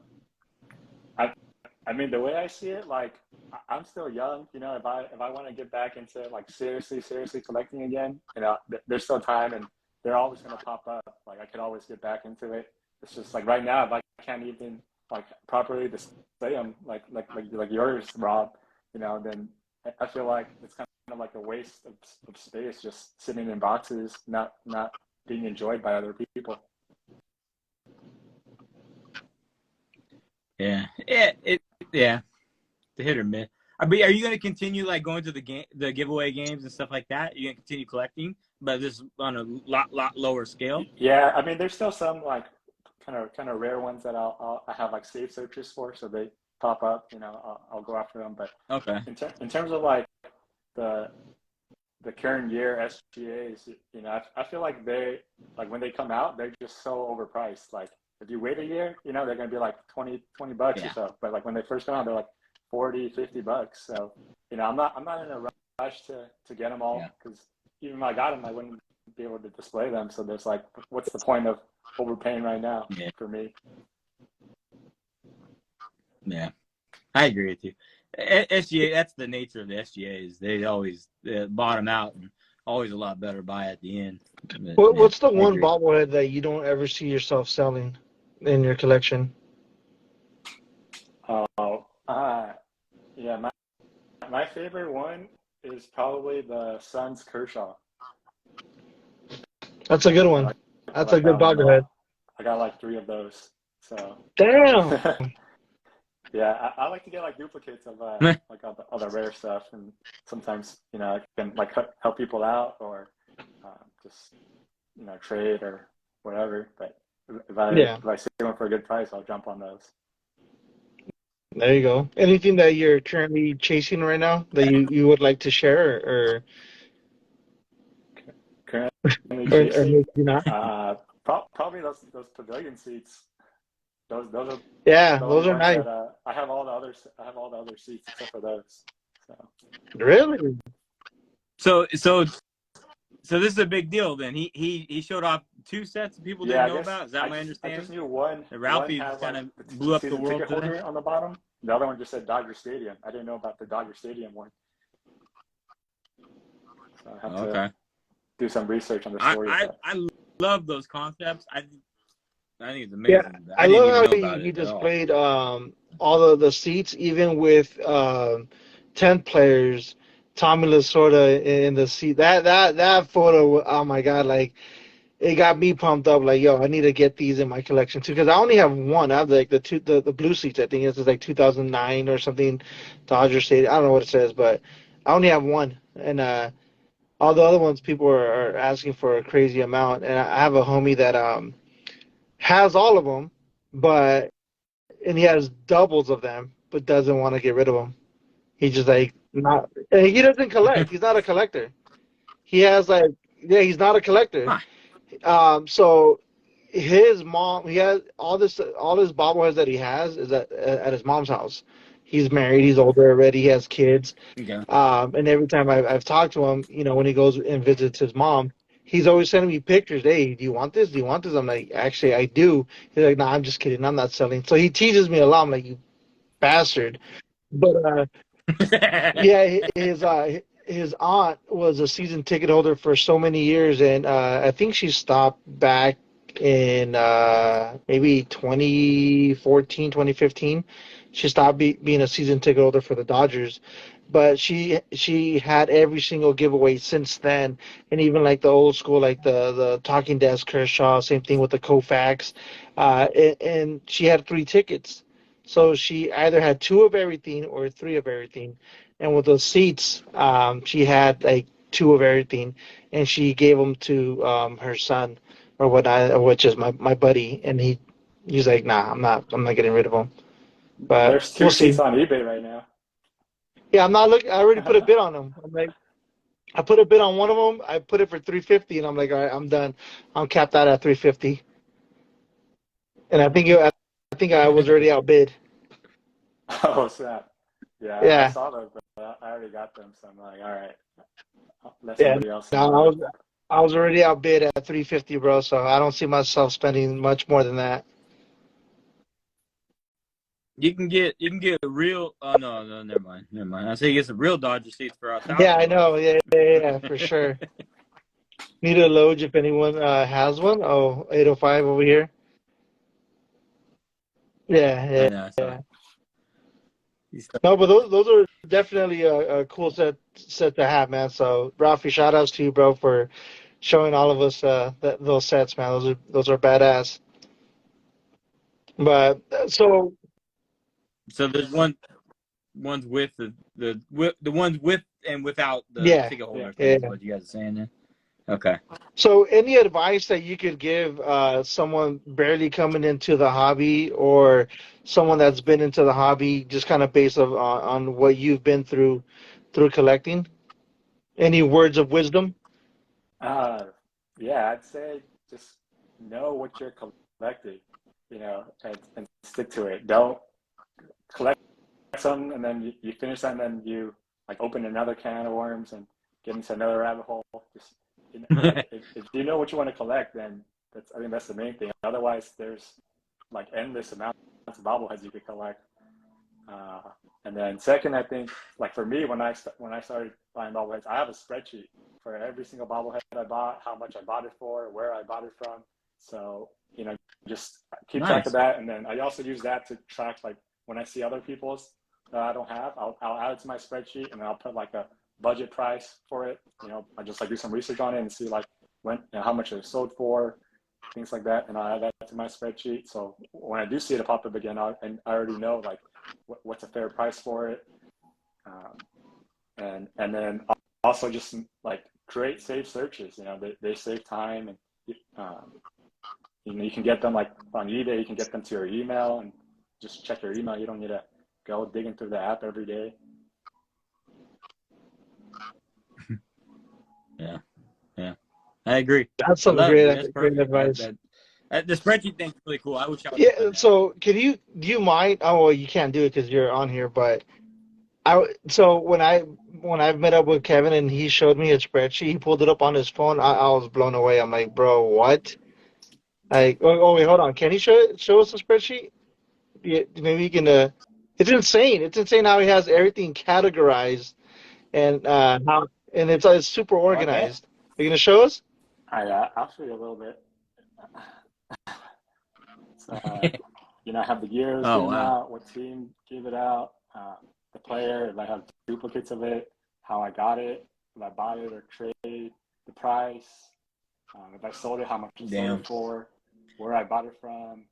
I mean, the way I see it, like I'm still young. If I want to get back into like seriously collecting again, there's still time, and they're always gonna pop up. Like I could always get back into it. It's just like right now, if I can't even like properly display them, like yours, Rob, then I feel like it's kind of like a waste of space just sitting in boxes, not being enjoyed by other people. yeah, the hit or miss. Are you going to continue like going to the giveaway games and stuff like that? Are you going to continue collecting, but just on a lot lower scale? Yeah, I mean, there's still some like kind of rare ones that I have like save searches for, so they pop up. I'll go after them. But okay, in terms of like the current year SGAs, I feel like when they come out, they're just so overpriced. Like if you wait a year, they're gonna be like $20 or so. But like when they first come out, they're like $40-$50. So I'm not in a rush to get them all, because even if I got them, I wouldn't be able to display them. So there's like, what's the point of overpaying right now for me? Yeah, I agree with you. SGA, that's the nature of the SGAs. They always bottom out and always a lot better buy at the end. But, What's the one bobblehead that you don't ever see yourself selling in your collection? Yeah, my favorite one is probably the Suns Kershaw. That's a good one. That's a good bobblehead. I got like 3 of those. So damn. Yeah, I like to get like duplicates of like all the rare stuff, and sometimes I can like help people out, or just trade or whatever. But if I see one for a good price, I'll jump on those. There you go. Anything that you're currently chasing right now that you would like to share, or currently chasing? maybe not? Probably those pavilion seats. Those are those are nice. that, I have all the other seats except for those. So. Really? So this is a big deal then. He showed off 2 sets people didn't know about. Is that my understanding? I just knew one. Ralphie kind of blew up the world ticket holder on the bottom. The other one just said Dodger Stadium. I didn't know about the Dodger Stadium one. So I have to do some research on the story. I love those concepts. I think it's amazing. Yeah, I love how he displayed all of the seats, even with 10 players. Tommy Lasorda in the seat. That photo, oh my God, like it got me pumped up. Like, yo, I need to get these in my collection too, because I only have one. I have like the blue seats. I think it's like 2009 or something, Dodger Stadium. I don't know what it says, but I only have one, and all the other ones people are asking for a crazy amount. And I have a homie that has all of them, and he has doubles of them, but doesn't want to get rid of them. He's just like not. He doesn't collect. He's not a collector. He has like he's not a collector. So his mom, he has all his bobbleheads that he has is at his mom's house. He's married. He's older already. He has kids. Okay. And every time I've talked to him, when he goes and visits his mom, he's always sending me pictures. Hey, do you want this? Do you want this? I'm like, actually, I do. He's like, nah, I'm just kidding. I'm not selling. So he teases me a lot. I'm like, you bastard. But yeah, his aunt was a season ticket holder for so many years, and I think she stopped back in maybe 2014, 2015. She stopped being a season ticket holder for the Dodgers, but she had every single giveaway since then, and even like the old school, like the Talking Desk Kershaw, same thing with the Koufax, and she had 3 tickets. So she either had 2 of everything or 3 of everything. and with those seats, she had like two of everything, and she gave them to her son or which is my buddy, and he's like, nah, I'm not getting rid of them. But There's we'll two see. seats on eBay right now. Yeah, I'm not looking. I already put a bid on them. I'm like, I put a bid on one of them. I put it for 350, and I'm like, all right, I'm done. I'm capped out at 350, and I think I was already outbid. Oh snap! Yeah, I Yeah, saw those, but I already got them, so I'm like, all right, I'll let yeah. somebody else No, know. I was already outbid at 350, bro. So I don't see myself spending much more than that. You can get a real. Oh no, never mind. I say you get some real Dodger seats for Yeah, I $1,000. know. Yeah, for sure. Need a Loge if anyone has one. Oh, 805 over here. Yeah, I yeah, know. So yeah. No, but those are definitely a cool set to have, man. So, Ralphie, shout outs to you, bro, for showing all of us those sets, man. Those are badass. But there's ones with the ones with and without the yeah, ticket Yeah. holder thing yeah. is what you guys are saying there. Okay. So, any advice that you could give someone barely coming into the hobby, or someone that's been into the hobby, just kind of based on what you've been through collecting? Any words of wisdom? Uh, yeah, I'd say just know what you're collecting, and stick to it. Don't collect some and then you finish that and then you like open another can of worms and get into another rabbit hole. Just like if you know what you want to collect, then I think that's the main thing. Otherwise, there's like endless amounts of bobbleheads you could collect. Uh, and then second, I think like for me when I started buying bobbleheads, I have a spreadsheet for every single bobblehead I bought, how much I bought it for, where I bought it from. So just keep track of Nice. that, and then I also use that to track like when I see other people's that I don't have, I'll add it to my spreadsheet, and then I'll put like a budget price for it. I just like do some research on it and see like how much it sold for, things like that, and I'll add that to my spreadsheet. So when I do see it pop up again, and I already know like what's a fair price for it, and then also just like create save searches. They save time, and you can get them like on eBay. You can get them to your email and just check your email. You don't need to go digging through the app every day. Yeah. I agree. That's I some love it, dude. great That's great perfect. advice. The spreadsheet thing's really cool. I wish I would have Yeah. done that. So, do you mind? Oh, well, you can't do it because you're on here. But so when I met up with Kevin and he showed me a spreadsheet, he pulled it up on his phone. I was blown away. I'm like, bro, what? Like, oh wait, hold on. Can he show us the spreadsheet? Yeah, maybe he can. It's insane. It's insane how he has everything categorized and it's super Oh, I can. organized. Are you gonna show us? I'll show you a little bit. So, I have the years Oh given wow. out, what team gave it out, the player, if I have duplicates of it, how I got it, if I bought it or trade, the price, if I sold it, how much I sold Damn. it for, where I bought it from,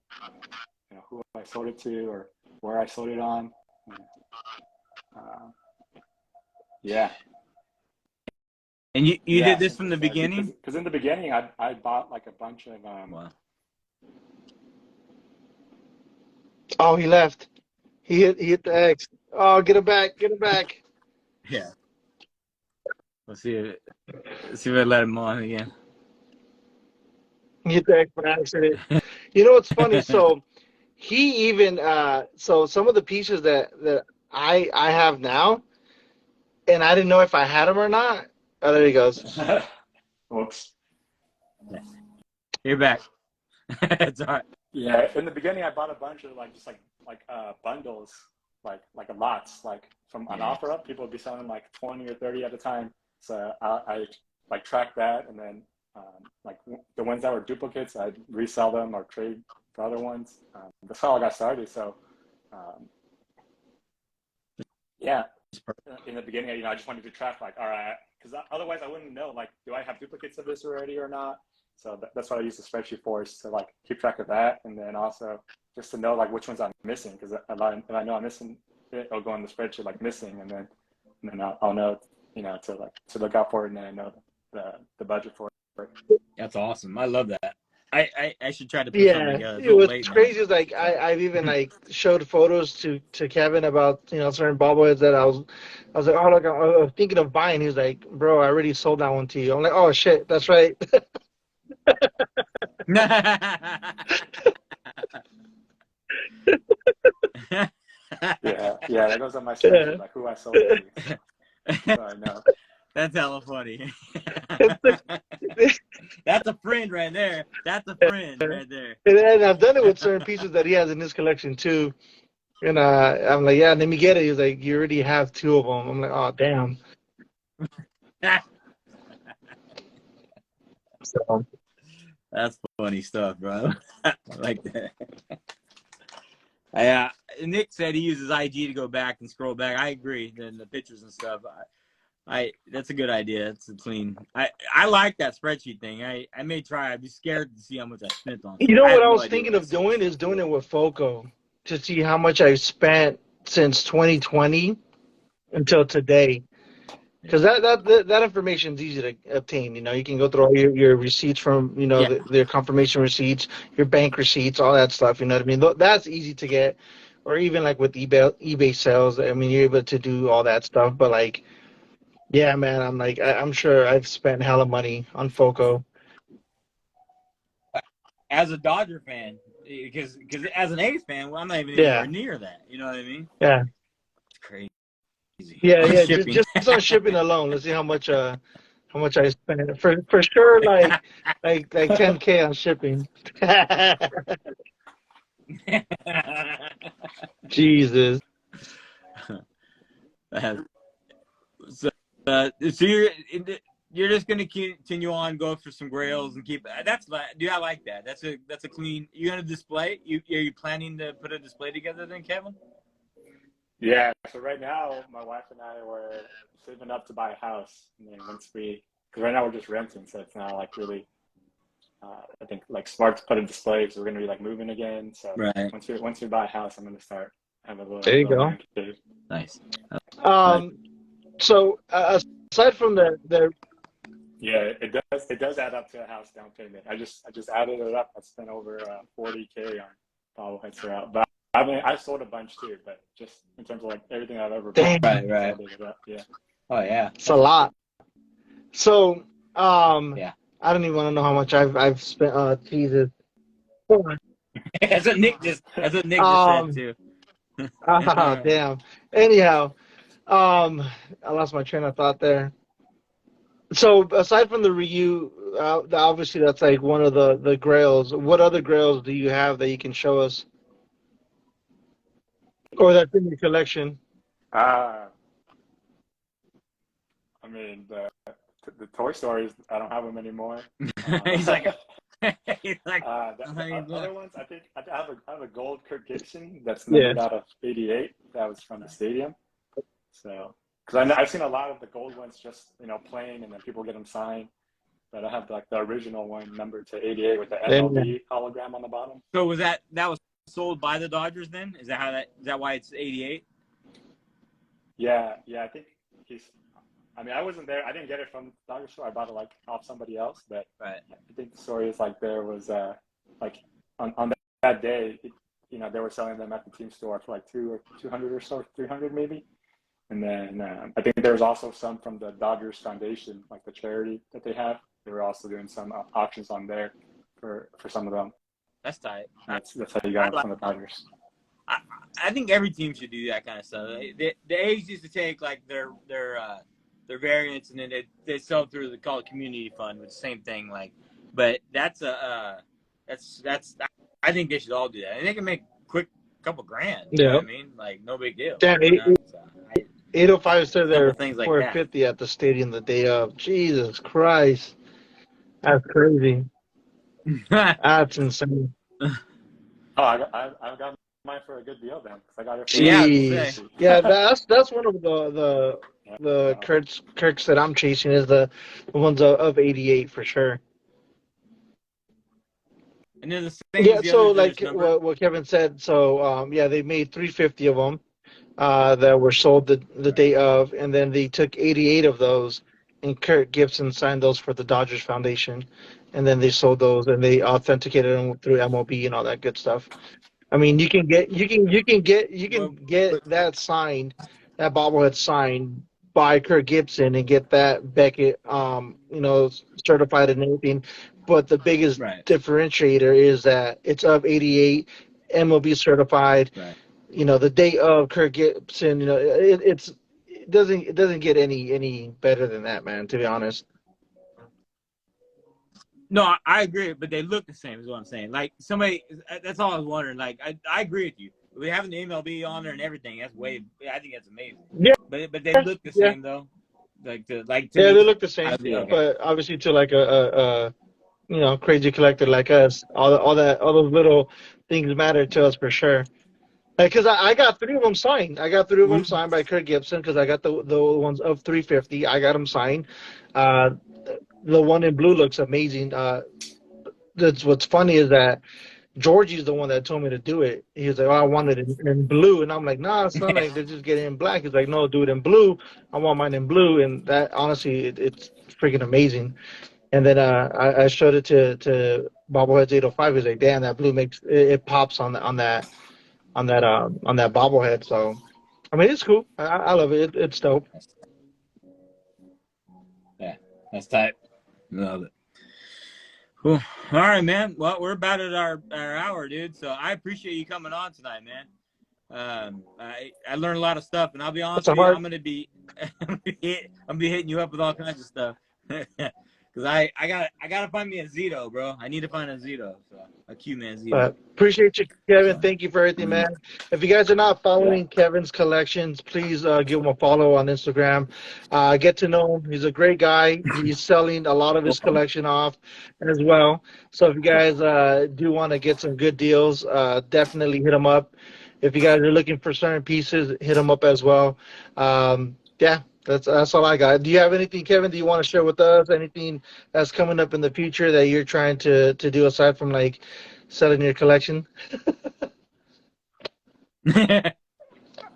who I sold it to, or where I sold it on. Yeah. And you Yeah, did this since from I the started, beginning? because in the beginning I bought like a bunch of Wow. Oh, he left. He hit the X. Oh, get him back. Get him back. Yeah. Let's see if I let him on again. He hit the X by accident. You know what's funny? So he even so some of the pieces that I have now, and I didn't know if I had them or not. Oh, there he goes. Whoops. You're back. It's all right. Yeah, in the beginning, I bought a bunch of bundles, like a lots, like from an Yeah. offer up. People would be selling like 20 or 30 at a time. So I like track that, and then the ones that were duplicates, I'd resell them or trade for other ones. That's how I got started. So um, yeah, in the beginning, I just wanted to track like, all right, because otherwise I wouldn't know like, do I have duplicates of this already or not? So that's what I use the spreadsheet for, is to like keep track of that, and then also just to know like which ones I'm missing, because if I know I'm missing it, I'll go on the spreadsheet like missing, and then then I'll know, to look out for it, and then I know the budget for it. That's awesome. I love that. I should try to put something Yeah, together. It's a it little was late now. crazy. It's like I've even like showed photos to Kevin about certain bobbleheads that I was like, oh look, I was thinking of buying. He was like, bro, I already sold that one to you. I'm like, oh shit, that's right. Yeah, that goes on my Yeah. spreadsheet, like who I sold it to. So I know. That's hella funny. It's like, That's a friend right there. That's a friend right there. and I've done it with certain pieces that he has in his collection too. And I'm like, yeah, let me get it. He's like, you already have 2 of them. I'm like, oh damn. So That's funny stuff, bro. I like that. Yeah, Nick said he uses IG to go back and scroll back. I agree. Then the pictures and stuff. That's a good idea. It's a clean. I like that spreadsheet thing. I may try. I'd be scared to see how much I spent on stuff. what I no was idea thinking what of doing is doing it with Foco to see how much I've spent since 2020 until today. Because that information is easy to obtain. You can go through all your receipts from Yeah. their confirmation receipts, your bank receipts, all that stuff. You know what I mean? That's easy to get, or even like with eBay sales. I mean, you're able to do all that stuff. But like, yeah, man, I'm like, I'm sure I've spent hella money on Foco. As a Dodger fan, because as an A's fan, well, I'm not even anywhere near that. You know what I mean? Yeah. It's crazy. Yeah. Shipping. Just on shipping alone. Let's see how much I spent for sure. Like 10K on shipping. Jesus. So you're just gonna continue on, go for some grails and keep. Dude, I like that. That's a clean. You gonna display? Are you planning to put a display together then, Kevin? Yeah. So right now, my wife and I were saving up to buy a house, and then because right now we're just renting, so it's not like really. I think like smart to put a display because we're gonna be like moving again. So right. Once we buy a house, I'm gonna start have a little. There you go. Nice. So aside from the yeah, it does add up to a house down payment. I just added it up. I spent over $40K on bobbleheads throughout. But I mean, I sold a bunch too. But just in terms of like everything I've ever bought, right. Yeah. Oh yeah, it's a lot. So yeah. I don't even want to know how much I've spent. Jesus. That's what Nick just said too. Damn. Anyhow, I lost my train of thought there. So aside from the Ryu, obviously that's like one of the grails. What other grails do you have that you can show us, or that's in your collection? I mean the Toy Stories. I don't have them anymore. He's like. The other ones, I think I have a gold Kirk Gibson that's numbered out of 88. That was from the stadium. So, because I've seen a lot of the gold ones just playing, and then people get them signed. But I have like the original one numbered to 88 with the MLB hologram on the bottom. So was that was sold by the Dodgers then? Is that why it's 88? Yeah. I think I mean, I wasn't there. I didn't get it from the Dodger store. I bought it like off somebody else. But right. I think the story is like there was like on that day, they were selling them at the team store for like 200 or so, 300 maybe. And then I think there was also some from the Dodgers Foundation, like the charity that they have. They were also doing some auctions on there for some of them. That's tight. That's how you got it from the Dodgers. I think every team should do that kind of stuff. The A's used to take like their variants and then they sell through the call it community fund, with the same thing. Like, but that's I think they should all do that, and they can make quick couple grand. You know what I mean? Like no big deal. Damn, 805 said they're 450 at the stadium the day of. Jesus Christ, that's crazy. That's insane. Oh, I got mine for a good deal then. I got it. Yeah, that's one of the Kirks that I'm chasing is the ones of 88 for sure. And then the same. So like what Kevin said. So they made 350 of them. that were sold the day of, and then they took 88 of those, and Kirk Gibson signed those for the Dodgers Foundation, and then they sold those and they authenticated them through MLB and all that good stuff. I mean, you can Well, get but that signed, that bobblehead signed by Kirk Gibson and get that Beckett, certified and everything. But the biggest right, differentiator is that it's of 88, MLB certified. right. The date of Kirk Gibson. It doesn't get any better than that, man. To be honest. No, I agree, but they look the same. Is what I'm saying. Like somebody, that's all I was wondering. Like I agree with you. We having the MLB on there and everything. That's way. I think that's amazing. Yeah, But they look the yeah, same though. To yeah. me. They look the same, Okay. but obviously to like a crazy collector like us, all those little things matter to us for sure. Because I got three of them signed. I got three of them Mhm. signed by Kirk Gibson because I got the ones of 350. I got them signed. Uh, the one in blue looks amazing. That's what's funny is that Georgie's the one that told me to do it. He was like, "Oh, I want it in blue," and I'm like, "Nah, son, like they're just getting in black." He's like, "No, do it in blue. I want mine in blue," and that honestly, it's freaking amazing. And then I showed it to Bobbleheads 805. He's like, "Damn, that blue makes it pops on that bobblehead." So, I mean, it's cool. I love it. It's dope. Yeah, that's tight. Love it. Cool. All right, man. Well, we're about at our hour, dude. So I appreciate you coming on tonight, man. I learned a lot of stuff, and I'll be honest It's a with you, hard. I'm gonna be hitting you up with all kinds of stuff. Cause I gotta find me a Zito, bro. I need to find a Zito, so a Q-Man Zito. But appreciate you, Kevin. So Thank you for everything, mm, man. If you guys are not Yeah. following Kevin's collections, please give him a follow on Instagram. Get to know him. He's a great guy. He's selling a lot of his cool. collection off as well. So if you guys do want to get some good deals, definitely hit him up. If you guys are looking for certain pieces, hit him up as well. Yeah, that's all I got. Do you have anything, Kevin? Do you want to share with us anything that's coming up in the future that you're trying to do aside from like selling your collection?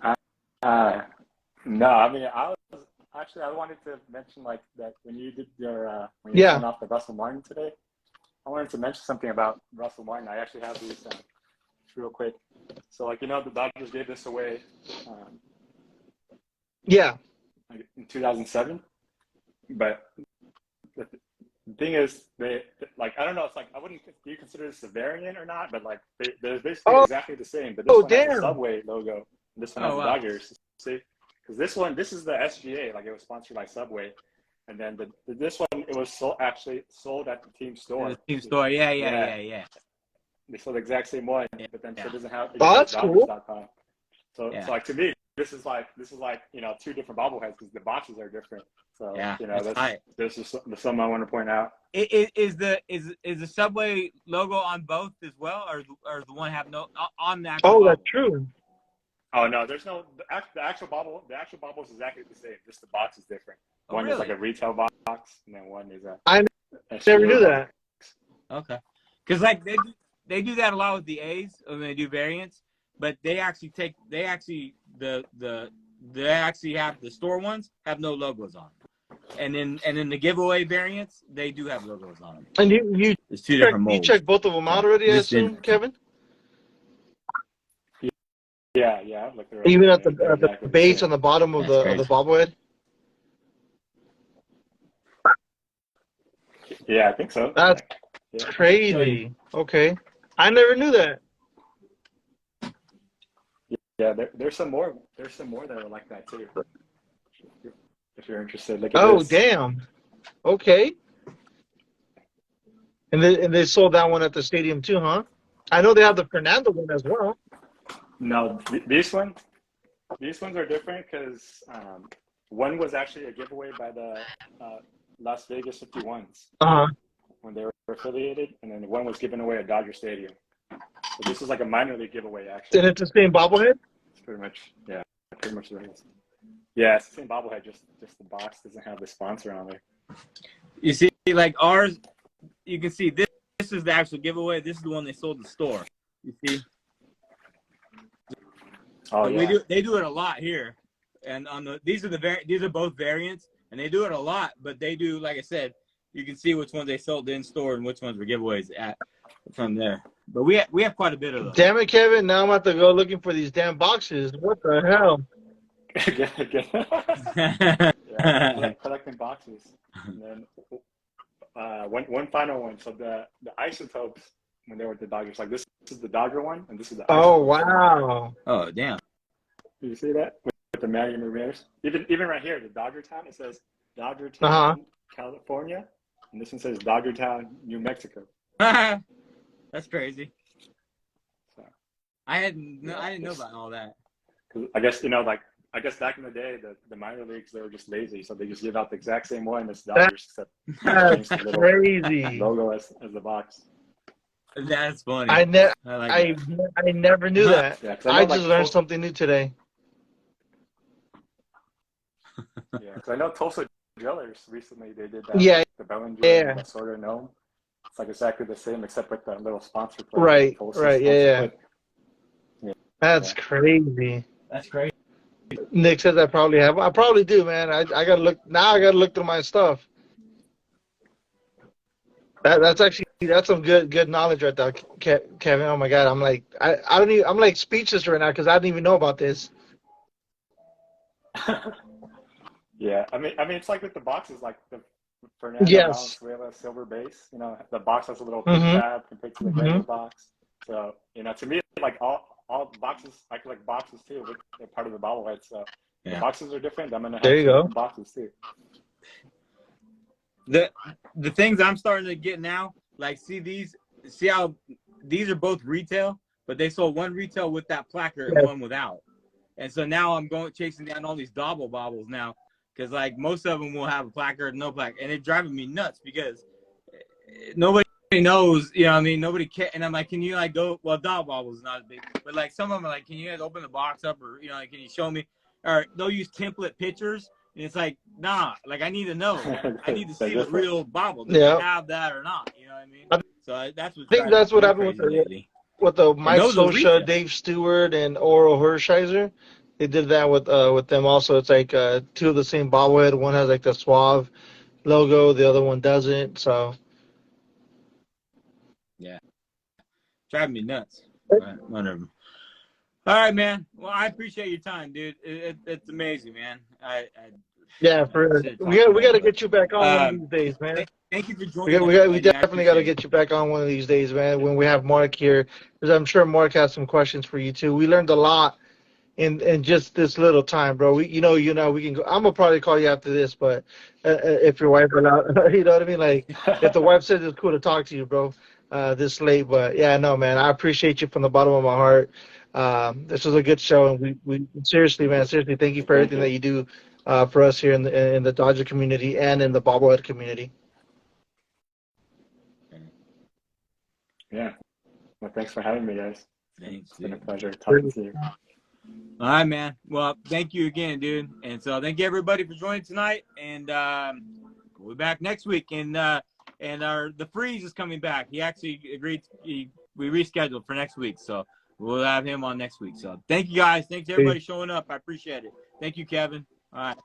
Uh, uh, no, I mean, I wanted to mention like that when you did when you Yeah. sent off the Russell Martin today. I wanted to mention something about Russell Martin. I actually have these real quick. So like the Dodgers gave this away Yeah. like in 2007, but the thing is they like I don't know. It's like I wouldn't. Do you consider this a variant or not? But like they're basically Oh, exactly the same. But this one has the damn. Subway logo. And this one has Oh the wow. Dodgers. See, because this is the SGA. Like it was sponsored by Subway, and then this one it was actually sold at the team store. The team store. Yeah, yeah, Yeah, yeah, yeah. they sold the exact same one, Yeah. but then so Yeah. it doesn't have it Oh, just that's has cool. Dodgers.com. So Yeah. so like to me, this is like two different bobbleheads because the boxes are different. So Yeah. That's that's tight. this is something I want to point out. Is the Subway logo on both as well, or the one have no on the actual Oh, that's bubble? true. Oh no, there's no the actual bubble. The actual bubble is exactly the same. Just the box is different. Oh, One is like really? a retail box, and then one is a I never knew SGA box. that. Okay. Because like they do that a lot with the A's when they do variants, but they actually have the store ones have no logos on them. And then the giveaway variants, they do have logos on them. And you It's two different you molds. checked both of them out So already, I just assume, didn't. Kevin? Yeah, I've looked Even at at they're the exactly the base same. on the bottom of That's the crazy. bobblehead? Yeah, I think so. That's Yeah. crazy. Okay. I never knew that. Yeah, there's some more. There's some more that are like that too. If you're interested, look at Oh, this. damn. Okay. And they sold that one at the stadium too, huh? I know they have the Fernando one as well. No, these ones are different because one was actually a giveaway by the Las Vegas 51s Uh-huh. when they were affiliated, and then one was given away at Dodger Stadium. So this is like a minor league giveaway, actually. And it's the same bobblehead? It's pretty much what it is. Yeah, it's the same bobblehead, just the box doesn't have the sponsor on there. You see, like ours, you can see this is the actual giveaway. This is the one they sold in the store. You see? Oh But yeah. they do it a lot here, and on these are both variants, and they do it a lot. But they do, like I said, you can see which ones they sold in store and which ones were giveaways at from there. But we have quite a bit of those. Damn it, Kevin! Now I'm about to go looking for these damn boxes. What the hell? Yeah, collecting boxes. And then one final one. So the isotopes when they were the Dodgers, like this is the Dodger one, and this is the Oh isotopes. wow! Oh damn! Do you see that with the Marion Ramirez? Even right here, the Dodger Town. It says Dodger Town, California, and this one says Dodger Town, New Mexico. That's crazy. So, I didn't know about all that. I guess like I guess back in the day, the minor leagues, they were just lazy, so they just give out the exact same one as Dodgers, except That's change the little crazy. logo as the box. That's funny. I like never knew that. Yeah, I just learned something new today. Yeah, because I know Tulsa Drillers recently they did that. Yeah, The Bellinger yeah. and the Sorter Gnome. It's like exactly the same, except with the little sponsor plate. Right, Tulsa right, yeah. That's Yeah. crazy. that's crazy. Nick says I probably have. I probably do, man. I gotta look now. I gotta look through my stuff. That's some good knowledge right there, Kevin. Oh my God, I'm like I'm like speechless right now because I didn't even know about this. Yeah, I mean, it's like with the boxes, like the Fernando Yes. Valenzuela silver base. The box has a little pink tab compared to the regular box. So to me, like all boxes, I collect boxes too. They're part of the bobblehead. So the boxes are different. I'm gonna have different boxes too. The things I'm starting to get now, like see how these are both retail, but they sold one retail with that placard and one without. And so now I'm chasing down all these bobbles now, because like most of them will have a placard, no placard, and it's driving me nuts because nobody knows, you know what I mean? Nobody can, and I'm like, can you like go? Well, bobbles is not as big, but like some of them are like, can you guys open the box up, or like, can you show me? Or they'll use template pictures. And it's like, nah, like I need to know. I need to see the real bobble. Do they have that or not? You know what I mean? So that's what. I think that's what happened with the Mike Scioscia, Dave Stewart, and Oral Hershiser. They did that with them also. It's like two of the same bobblehead. One has like the Suave logo, the other one doesn't. So yeah, driving me nuts. Whatever. All right, man. Well, I appreciate your time, dude. It's amazing, man. Yeah, we got to get you back on one of these days, man. Thank you for joining. We definitely got to get you back on one of these days, man. When we have Mark here, because I'm sure Mark has some questions for you too. We learned a lot in just this little time, bro. We can go. I'm gonna probably call you after this, but if your wife allowed, you know what I mean. Like if the wife says it's cool to talk to you, bro, this late. But yeah, no, man. I appreciate you from the bottom of my heart. This was a good show, and we seriously, man, thank you for everything that you do for us here in the Dodger community and in the bobblehead community. Yeah. Well, thanks for having me, guys. Thanks. It's been a pleasure talking to you. All right, man. Well, thank you again, dude. And so thank you everybody for joining tonight. And we'll be back next week. And the Freeze is coming back. He actually agreed. We rescheduled for next week, so we'll have him on next week. So thank you guys. Thanks everybody showing up. I appreciate it. Thank you, Kevin. All right.